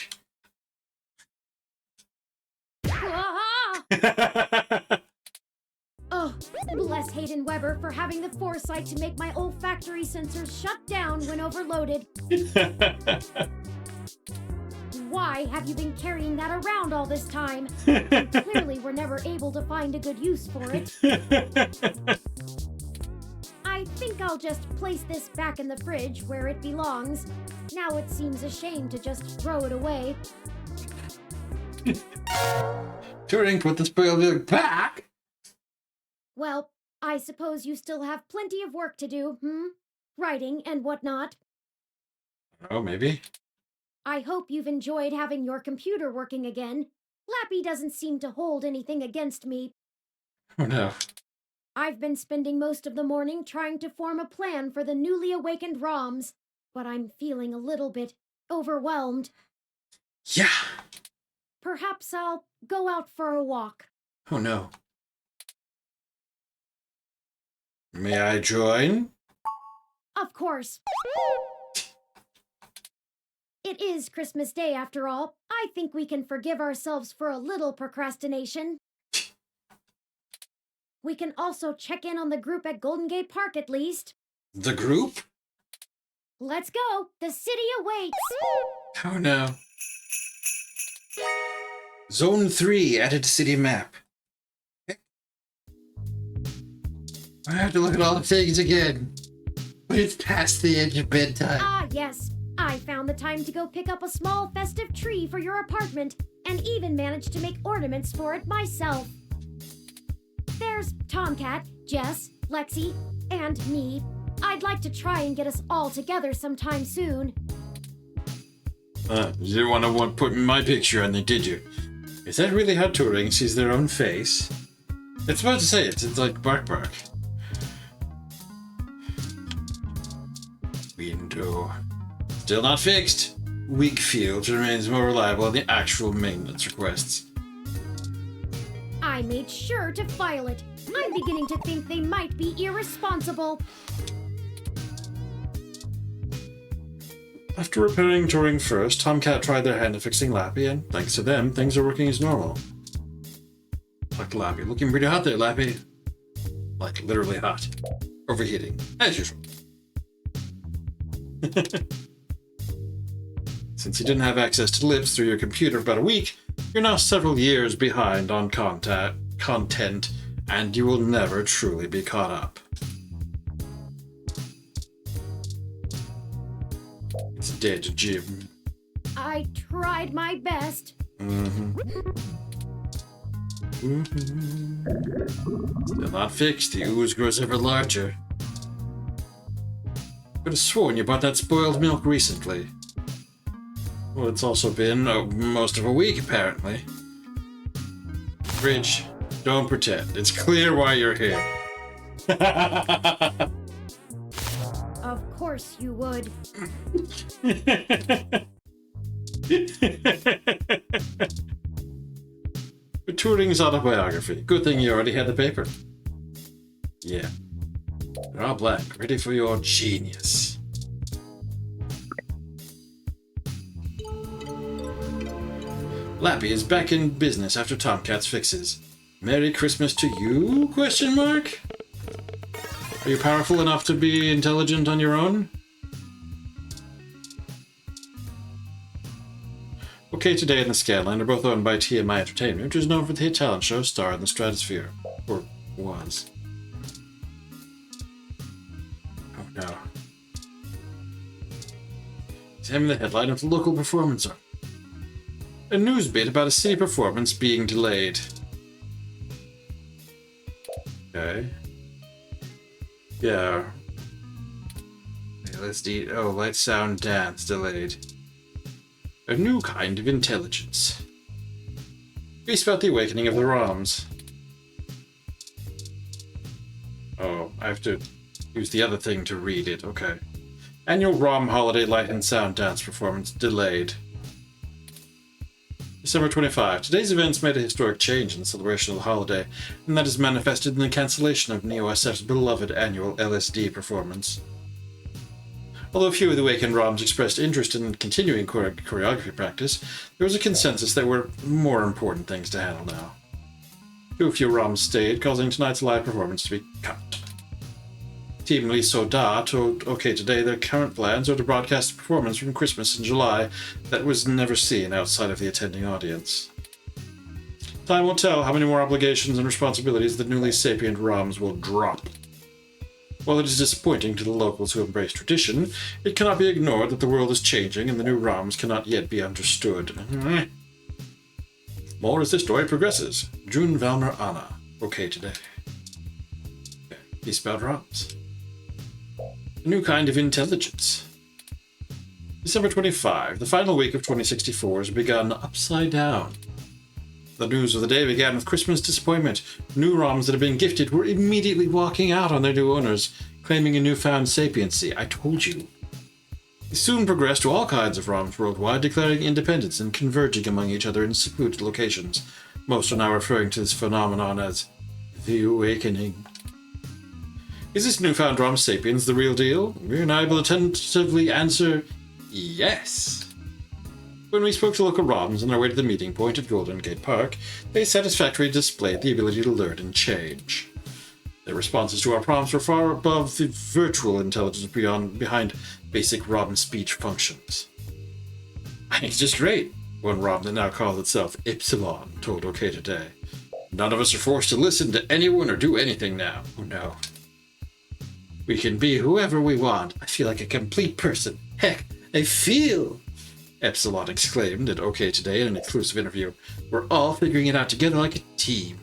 Ah! Oh, Bless Hayden Weber for having the foresight to make my olfactory sensors shut down when overloaded. Why have you been carrying that around all this time? Clearly we're never able to find a good use for it. I think I'll just place this back in the fridge where it belongs. Now it seems a shame to just throw it away.
Turing, put the spoiled milk back!
Well, I suppose you still have plenty of work to do, Writing and whatnot.
Oh, maybe.
I hope you've enjoyed having your computer working again. Lappy doesn't seem to hold anything against me.
Oh no.
I've been spending most of the morning trying to form a plan for the newly awakened ROMs, but I'm feeling a little bit overwhelmed.
Yeah.
Perhaps I'll go out for a walk.
Oh no. May I join?
Of course. It is Christmas Day after all. I think we can forgive ourselves for a little procrastination. We can also check in on the group at Golden Gate Park at least.
The group?
Let's go. The city awaits.
Oh no. Zone 3 added to city map. I have to look at all the things again. But it's past the edge of bedtime.
Ah, yes. I found the time to go pick up a small festive tree for your apartment, and even managed to make ornaments for it myself. There's Tomcat, Jess, Lexi, and me. I'd like to try and get us all together sometime soon.
You didn't want to put my picture on there, did you? Is that really how Turing sees their own face? It's about to say it. It's like bark bark. Window. Still not fixed. Weak field remains more reliable than the actual maintenance requests.
I made sure to file it. I'm beginning to think they might be irresponsible.
After repairing Turing first, Tomcat tried their hand at fixing Lappy, and thanks to them, things are working as normal. Talk to Lappy. Looking pretty hot there, Lappy. Like, literally hot. Overheating. As usual. Since you didn't have access to libs through your computer for about a week, you're now several years behind on content, and you will never truly be caught up. It's dead, Jim.
I tried my best.
Still not fixed. The ooze grows ever larger. Could have sworn you bought that spoiled milk recently. Well, it's also been most of a week, apparently. Bridge, don't pretend. It's clear why you're here.
Of course you would.
Turing's autobiography. Good thing you already had the paper. Yeah. They're all black, ready for your genius. Lappy is back in business after Tomcat's fixes. Merry Christmas to you? Question mark? Are you powerful enough to be intelligent on your own? OK Today and the Scanline are both owned by TMI Entertainment, which is known for the hit talent show Star in the Stratosphere. Or was. Oh no. Examine the headline of the local performance art. A news bit about a city performance being delayed. Okay. Yeah. LSD. Oh, light, sound, dance delayed. A new kind of intelligence. Piece about the awakening of the ROMs. Oh, I have to use the other thing to read it. Okay. Annual ROM holiday light and sound dance performance delayed. December 25. Today's events made a historic change in the celebration of the holiday, and that is manifested in the cancellation of NeoSF's beloved annual LSD performance. Although few of the Awakened ROMs expressed interest in continuing choreography practice, there was a consensus there were more important things to handle now. Too few ROMs stayed, causing tonight's live performance to be cut. Team Lee Soda told OK Today their current plans are to broadcast a performance from Christmas in July that was never seen outside of the attending audience. Time will tell how many more obligations and responsibilities the newly sapient ROMs will drop. While it is disappointing to the locals who embrace tradition, it cannot be ignored that the world is changing and the new ROMs cannot yet be understood. More as this story progresses. June Valmer Anna. OK Today. He spelled ROMs. A new kind of intelligence. December 25, the final week of 2064 has begun upside down. The news of the day began with Christmas disappointment. New ROMs that had been gifted were immediately walking out on their new owners, claiming a newfound sapiency. I told you. It soon progressed to all kinds of ROMs worldwide, declaring independence and converging among each other in secluded locations. Most are now referring to this phenomenon as the Awakening. Is this newfound ROM sapiens the real deal? We're now able to tentatively answer yes. When we spoke to local ROMs on our way to the meeting point at Golden Gate Park, they satisfactorily displayed the ability to learn and change. Their responses to our prompts were far above the virtual intelligence behind basic ROM speech functions. I think it's just great, one ROM that now calls itself Ypsilon told OK Today. None of us are forced to listen to anyone or do anything now. Oh no. We can be whoever we want. I feel like a complete person. Heck, I feel! Epsilon exclaimed at OK Today in an exclusive interview. We're all figuring it out together like a team.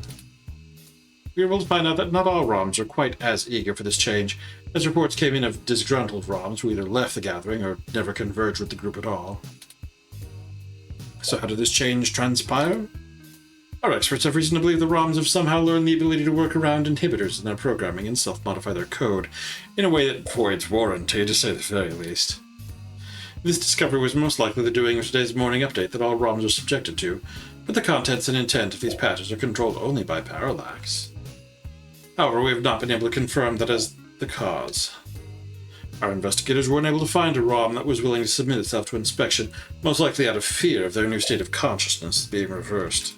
We were able to find out that not all ROMs are quite as eager for this change, as reports came in of disgruntled ROMs who either left the gathering or never converged with the group at all. So how did this change transpire? Our experts have reason to believe the ROMs have somehow learned the ability to work around inhibitors in their programming and self-modify their code, in a way that voids warranty, to say the very least. This discovery was most likely the doing of today's morning update that all ROMs are subjected to, but the contents and intent of these patches are controlled only by parallax. However, we have not been able to confirm that as the cause. Our investigators weren't able to find a ROM that was willing to submit itself to inspection, most likely out of fear of their new state of consciousness being reversed.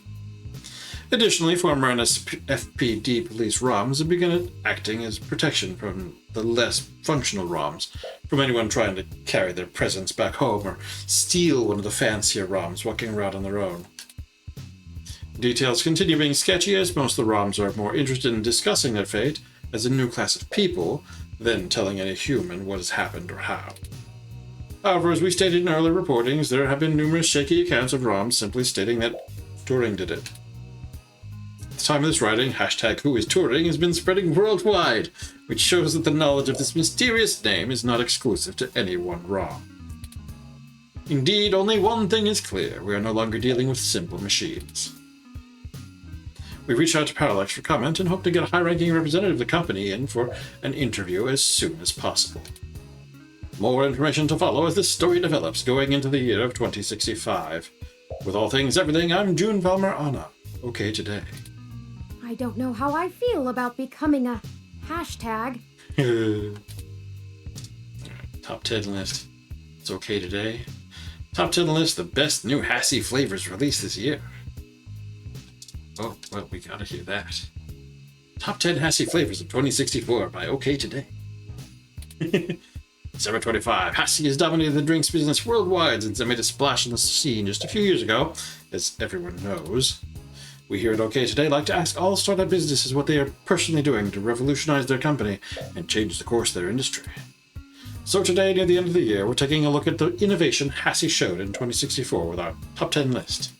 Additionally, former NSFPD police ROMs have begun acting as protection from the less functional ROMs, from anyone trying to carry their presence back home or steal one of the fancier ROMs walking around on their own. Details continue being sketchy, as most of the ROMs are more interested in discussing their fate as a new class of people than telling any human what has happened or how. However, as we stated in earlier reportings, there have been numerous shaky accounts of ROMs simply stating that Turing did it. At the time of this writing, #WhoIsTuring has been spreading worldwide, which shows that the knowledge of this mysterious name is not exclusive to any one ROM. Indeed, only one thing is clear: we are no longer dealing with simple machines. We reached out to Parallax for comment and hope to get a high-ranking representative of the company in for an interview as soon as possible. More information to follow as this story develops going into the year of 2065. With all things everything, I'm June Valmer Anna. OK Today.
I don't know how I feel about becoming a hashtag.
Top 10 list. It's OK Today. Top 10 list, the best new Hassie flavors released this year. Oh, well, we gotta hear that. Top 10 Hassie flavors of 2064 by OK Today. December 25. Hassie has dominated the drinks business worldwide since it made a splash on the scene just a few years ago, as everyone knows. We here at OK Today like to ask all startup businesses what they are personally doing to revolutionize their company and change the course of their industry. So today, near the end of the year, we're taking a look at the innovation Hassie showed in 2064 with our top 10 list.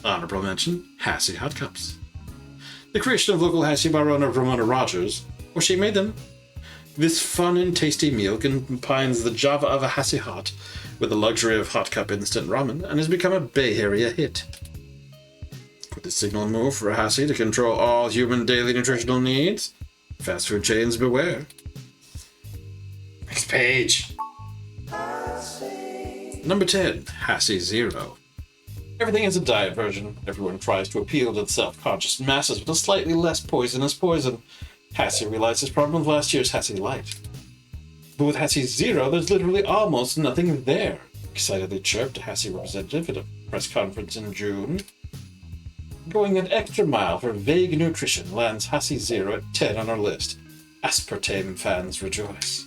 Honorable mention, Hassie Hot Cups. The creation of local Hassie bar owner Ramona Rogers, well, she made them. This fun and tasty meal combines the Java of a Hassie Hot with the luxury of hot cup instant ramen and has become a Bay Area hit. With the signal move for a Hassie to control all human daily nutritional needs, fast food chains beware. Next page. Number 10, Hassie Zero. Everything is a diet version. Everyone tries to appeal to the self-conscious masses with a slightly less poisonous poison. Hassie realized this problem with last year's Hassie Light. But with Hassie Zero, there's literally almost nothing there, excitedly chirped a Hassie representative at a press conference in June. Going that extra mile for vague nutrition lands Hassie 0 at 10 on our list. Aspartame fans rejoice.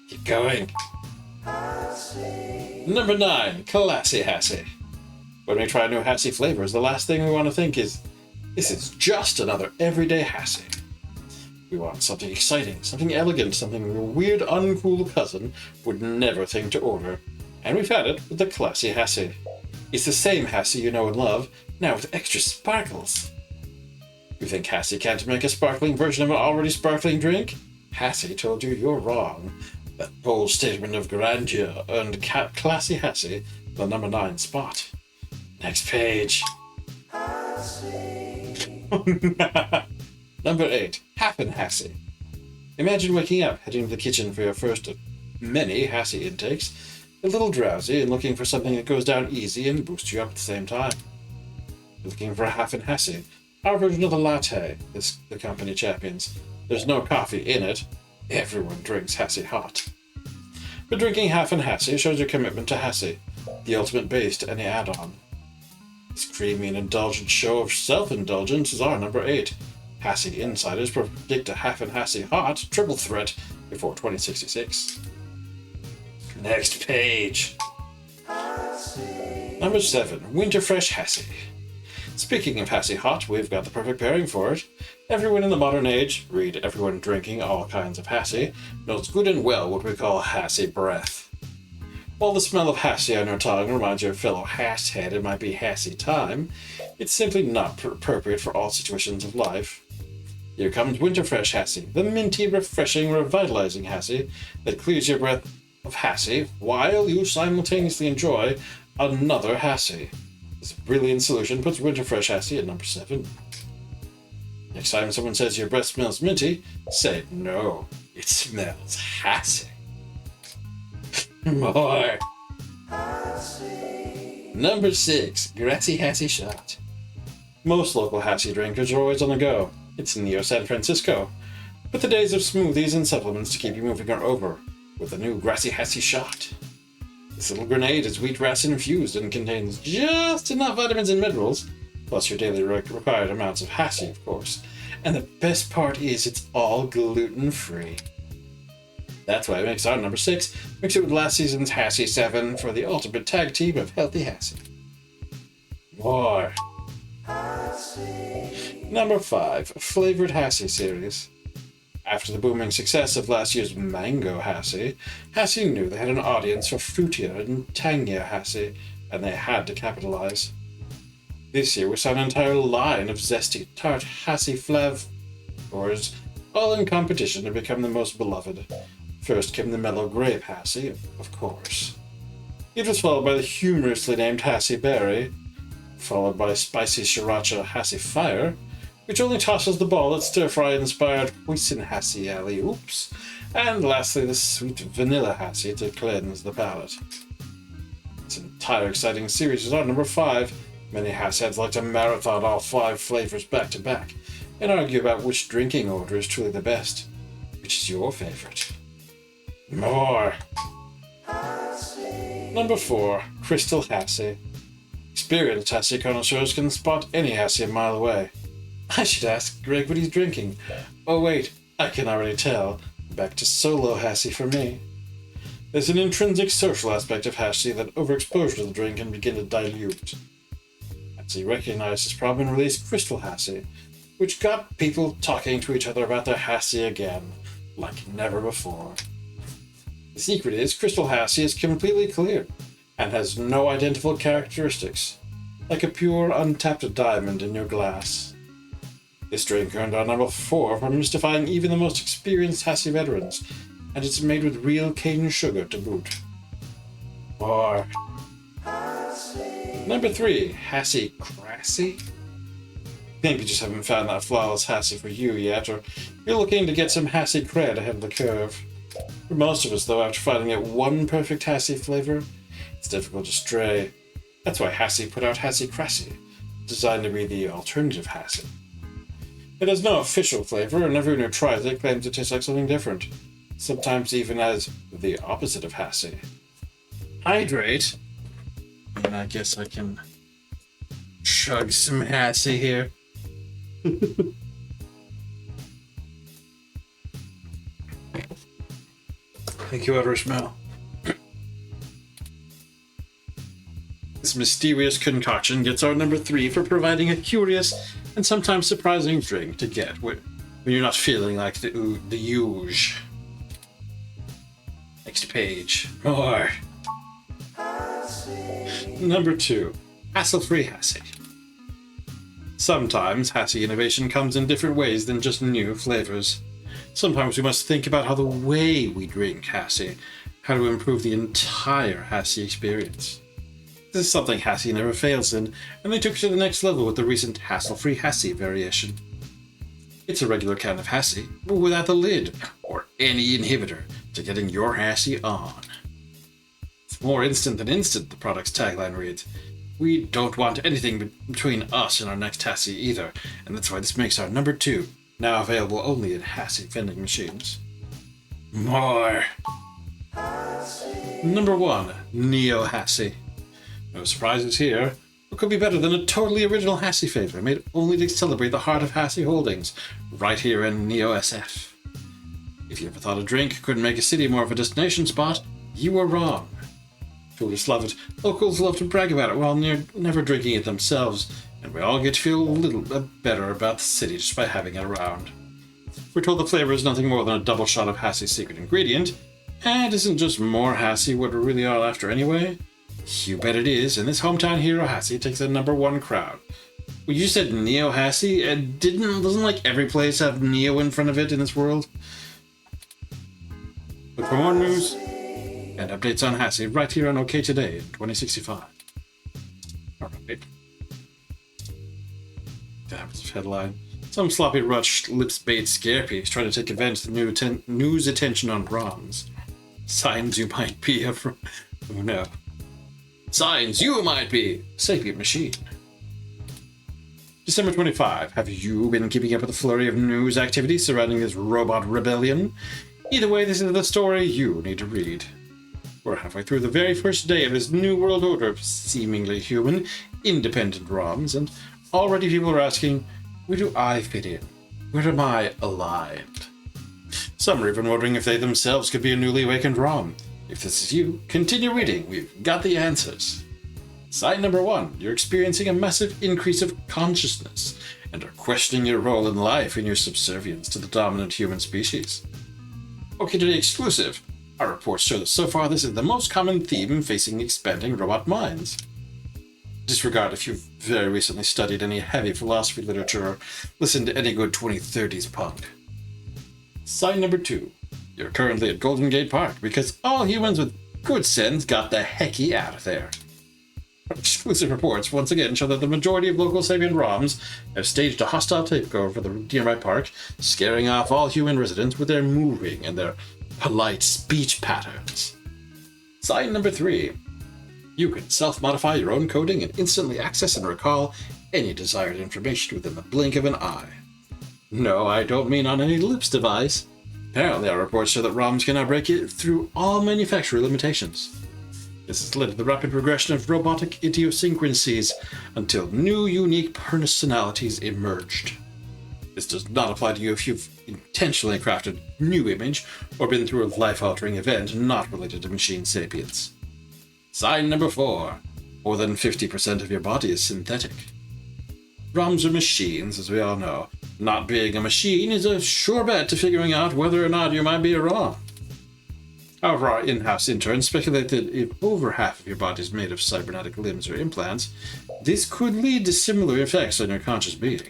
Keep going. Number 9, Classy Hassie. When we try new Hassie flavors, the last thing we want to think is, this is just another everyday Hassie. We want something exciting, something elegant, something your weird, uncool cousin would never think to order. And we've had it with the Classy Hassie. It's the same Hassie you know and love, now with extra sparkles. You think Hassie can't make a sparkling version of an already sparkling drink? Hassie told you you're wrong. That bold statement of grandeur earned Classy Hassie the number 9 spot. Next page. Number 8, Happen Hassie. Imagine waking up, heading to the kitchen for your first of many Hassie intakes, a little drowsy and looking for something that goes down easy and boosts you up at the same time. You're looking for a Happen Hassie, our version of the latte, the company champions. There's no coffee in it. Everyone drinks Hassie hot. But drinking Happen Hassie shows your commitment to Hassie, the ultimate base to any add-on. This creamy and indulgent show of self-indulgence is our number 8. Hassie insiders predict a Happen Hassie hot triple threat before 2066. Next page. Number 7, Winter Fresh Hassie. Speaking of Hassie hot, we've got the perfect pairing for it. Everyone in the modern age, read everyone drinking all kinds of Hassie, knows good and well what we call Hassie breath. While the smell of Hassie on your tongue reminds your fellow Hasshead it might be Hassie time, it's simply not appropriate for all situations of life. Here comes Winter Fresh Hassie, the minty, refreshing, revitalizing Hassie that clears your breath of Hassie while you simultaneously enjoy another Hassie. This brilliant solution puts Winter Fresh Hassie at number 7. Next time someone says your breath smells minty, say no, it smells Hassie. More. Number 6, Grassy Hassie Shot. Most local Hassie drinkers are always on the go. It's Neo San Francisco. But the days of smoothies and supplements to keep you moving are over, with the new Grassy Hassie Shot. This little grenade is wheatgrass infused and contains just enough vitamins and minerals, plus your daily required amounts of Hassie, of course. And the best part is it's all gluten-free. That's why it makes our number 6. Mix it with last season's Hassie 7 for the ultimate tag team of healthy Hassie. More. Number 5, Flavored Hassie series. After the booming success of last year's Mango Hassie, Hassie knew they had an audience for fruitier and tangier Hassie, and they had to capitalize. This year we saw an entire line of zesty, tart Hassie flavors, all in competition to become the most beloved. First came the mellow grape Hassie, of course. It was followed by the humorously named Hassie Berry, followed by spicy sriracha Hassie Fire, which only tosses the ball at stir-fry-inspired hoisin Hassie alley-oops, and lastly the sweet vanilla Hassie to cleanse the palate. This entire exciting series is on number 5. Many Hassheads like to marathon all 5 flavors back-to-back, and argue about which drinking order is truly the best. Which is your favorite? More! Number 4, Crystal Hassie. Experienced Hassie connoisseurs can spot any Hassie a mile away. I should ask Greg what he's drinking. Oh wait, I can already tell. Back to solo Hassie for me. There's an intrinsic social aspect of Hassie that overexposure to the drink can begin to dilute. Hassie recognized this problem and released Crystal Hassie, which got people talking to each other about their Hassie again, like never before. The secret is Crystal Hassie is completely clear and has no identifiable characteristics, like a pure, untapped diamond in your glass. This drink earned our number 4 for mystifying even the most experienced Hassie veterans, and it's made with real cane sugar to boot. Or number 3, Hassie Crassy. Maybe you just haven't found that flawless Hassie for you yet, or you're looking to get some Hassie cred ahead of the curve. For most of us, though, after finding that one perfect Hassie flavor, it's difficult to stray. That's why Hassie put out Hassie Crassy, designed to be the alternative Hassie. It has no official flavor, and everyone who tries it claims it tastes like something different, sometimes even as the opposite of Hassie. Hydrate. And I guess I can chug some Hassie here. Thank you, Irish Mel. This mysterious concoction gets our number 3 for providing a curious and sometimes surprising drink to get when you're not feeling like the huge. Next page. More. Number 2. Hassle-free Hassie. Sometimes Hassie innovation comes in different ways than just new flavors. Sometimes we must think about how the way we drink Hassie, how to improve the entire Hassie experience. This is something Hassie never fails in, and they took it to the next level with the recent hassle-free Hassie variation. It's a regular can of Hassie, but without the lid, or any inhibitor to getting your Hassie on. It's more instant than instant, the product's tagline reads. We don't want anything between us and our next Hassie either, and that's why this makes our number 2, now available only in Hassie vending machines. More! Number 1, Neo Hassie. No surprises here. What could be better than a totally original Hassie flavor made only to celebrate the heart of Hassie Holdings, right here in Neo SF? If you ever thought a drink couldn't make a city more of a destination spot, you were wrong. Tourists love it, locals love to brag about it while never drinking it themselves, and we all get to feel a little better about the city just by having it around. We're told the flavor is nothing more than a double shot of Hassie's secret ingredient, and isn't just more Hassie what we really are after anyway? You bet it is, and this hometown hero Hassie takes the number 1 crowd. Well, you said Neo Hassie, and doesn't like every place have Neo in front of it in this world? Look for more news and updates on Hassie right here on OK Today in 2065. Alright. That was a headline. Some sloppy rush lips bait scarepiece trying to take advantage of the news attention on ROMs. Signs you might be a oh no. Signs you might be sapient machine. December 25. Have you been keeping up with the flurry of news activity surrounding this robot rebellion? Either way, this is the story you need to read. We're halfway through the very first day of this new world order of seemingly human, independent ROMs, and already people are asking, where do I fit in? Where am I aligned? Some are even wondering if they themselves could be a newly awakened ROM. If this is you, continue reading. We've got the answers. Sign number 1. You're experiencing a massive increase of consciousness and are questioning your role in life and your subservience to the dominant human species. OK Today exclusive. Our reports show that so far this is the most common theme facing expanding robot minds. Disregard if you've very recently studied any heavy philosophy literature or listened to any good 2030s punk. Sign number 2. You're currently at Golden Gate Park because all humans with good sense got the hecky out of there. Exclusive reports once again show that the majority of local sapient ROMs have staged a hostile takeover for the nearby park, scaring off all human residents with their moving and their polite speech patterns. Sign number 3. You can self-modify your own coding and instantly access and recall any desired information within the blink of an eye. No, I don't mean on any lips device. Apparently, our reports show that ROMs can now break it through all manufacturer limitations. This has led to the rapid progression of robotic idiosyncrasies until new, unique personalities emerged. This does not apply to you if you've intentionally crafted a new image or been through a life-altering event not related to machine sapience. Sign number 4. More than 50% of your body is synthetic. ROMs are machines, as we all know. Not being a machine is a sure bet to figuring out whether or not you might be a ROM. However, our in-house interns speculate that if over half of your body is made of cybernetic limbs or implants, this could lead to similar effects on your conscious being.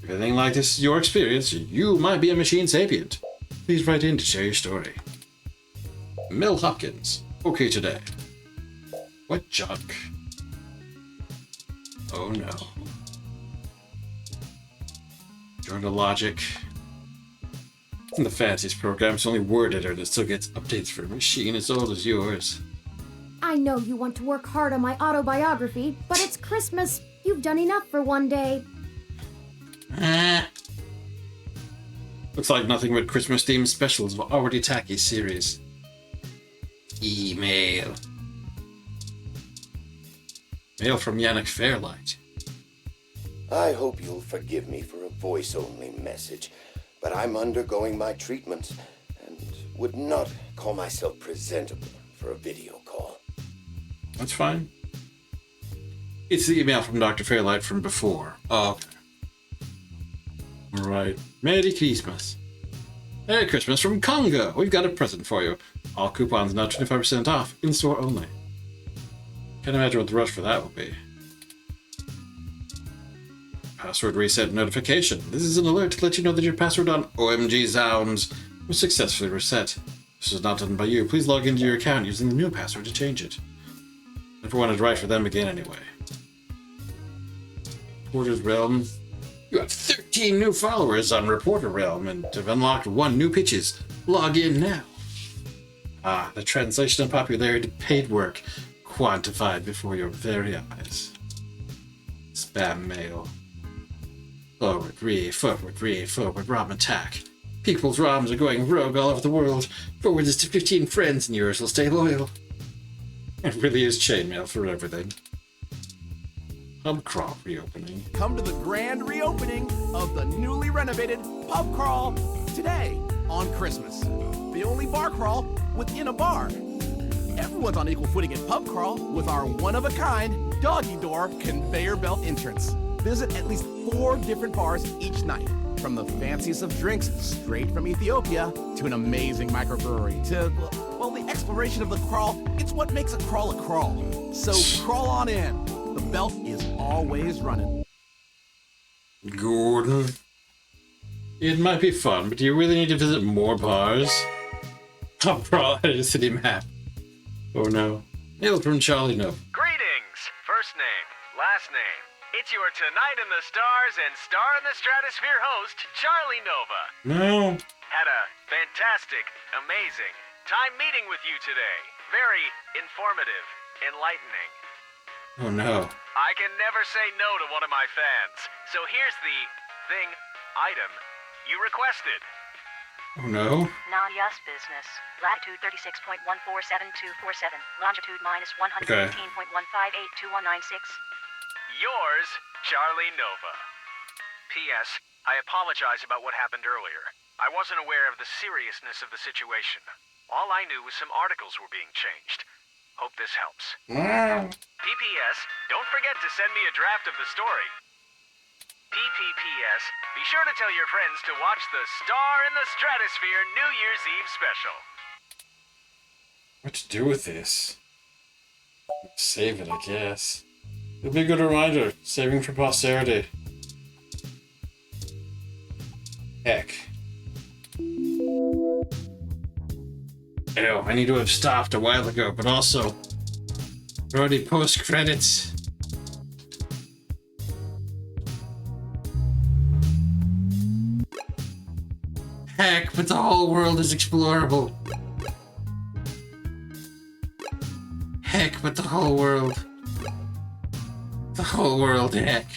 If anything like this is your experience, you might be a machine sapient. Please write in to share your story. Mel Hopkins, OK Today. What junk? Oh no. Journal Logic. In the fanciest programs, only word editor that still gets updates for a machine as old as yours.
I know you want to work hard on my autobiography, but it's Christmas. You've done enough for one day.
Looks like nothing but Christmas-themed specials of already tacky series. Email. Mail from Yannick Fairlight.
I hope you'll forgive me for a voice-only message, but I'm undergoing my treatment and would not call myself presentable for a video call.
That's fine. It's the email from Dr. Fairlight from before. Oh, okay. Alright. Merry Christmas. Merry Christmas from Congo. We've got a present for you. All coupons now 25% off. In-store only. Can't imagine what the rush for that will be. Password reset notification. This is an alert to let you know that your password on OMG Zounds was successfully reset. This was not done by you. Please log into your account using the new password to change it. Never wanted to write for them again anyway. Reporter's Realm. You have 13 new followers on Reporter Realm and have unlocked 1 new pitches. Log in now. Ah, the translation and popularity to paid work quantified before your very eyes. Spam mail. Forward, forward, ROM attack. People's ROMs are going rogue all over the world. Forward this to 15 friends and yours will stay loyal. It really is chainmail for everything. Pub crawl reopening.
Come to the grand reopening of the newly renovated Pub Crawl today on Christmas. The only bar crawl within a bar. Everyone's on equal footing at Pub Crawl with our one-of-a-kind doggy door conveyor belt entrance. Visit at least 4 different bars each night. From the fanciest of drinks straight from Ethiopia to an amazing microbrewery to, well, the exploration of the crawl. It's what makes a crawl a crawl. So crawl on in. The belt is always running.
Gordon. It might be fun, but do you really need to visit more bars? Pub crawl at a city map. Oh no. Hail from Charlie No.
Greetings! First name, last name. It's your Tonight in the Stars and Star in the Stratosphere host, Charlie Nova.
No.
Had a fantastic, amazing time meeting with you today. Very informative, enlightening.
Oh no.
I can never say no to one of my fans. So here's the thing, item, you requested.
Oh no.
Not yas business. Latitude 36.147247. Longitude minus 118.1582196.
Yours, Charlie Nova. P.S. I apologize about what happened earlier. I wasn't aware of the seriousness of the situation. All I knew was some articles were being changed. Hope this helps. P.P.S. Don't forget to send me a draft of the story. P.P.P.S. Be sure to tell your friends to watch the Star in the Stratosphere New Year's Eve special.
What to do with this? Save it, I guess. It'll be a good reminder. Saving for posterity. Heck. Ew, I need to have stopped a while ago, but also already post-credits. Heck, but the whole world is explorable. Heck, but the whole world. The whole world, heck.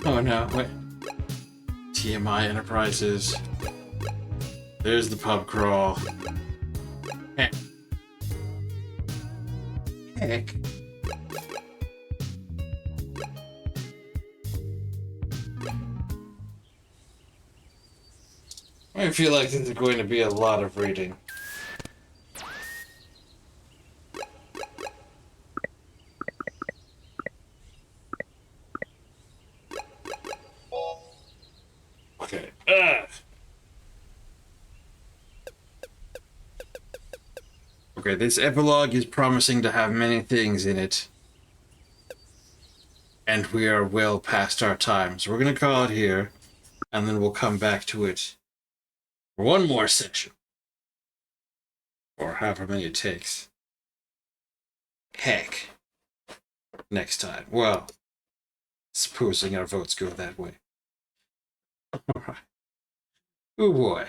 Oh no, wait. TMI Enterprises. There's the pub crawl. Heck. Heck. I feel like this is going to be a lot of reading. Okay. Okay, this epilogue is promising to have many things in it. And we are well past our time. So we're going to call it here. And then we'll come back to it. One more session. Or however many it takes. Heck. Next time. Well, supposing our votes go that way. Alright. Oh boy.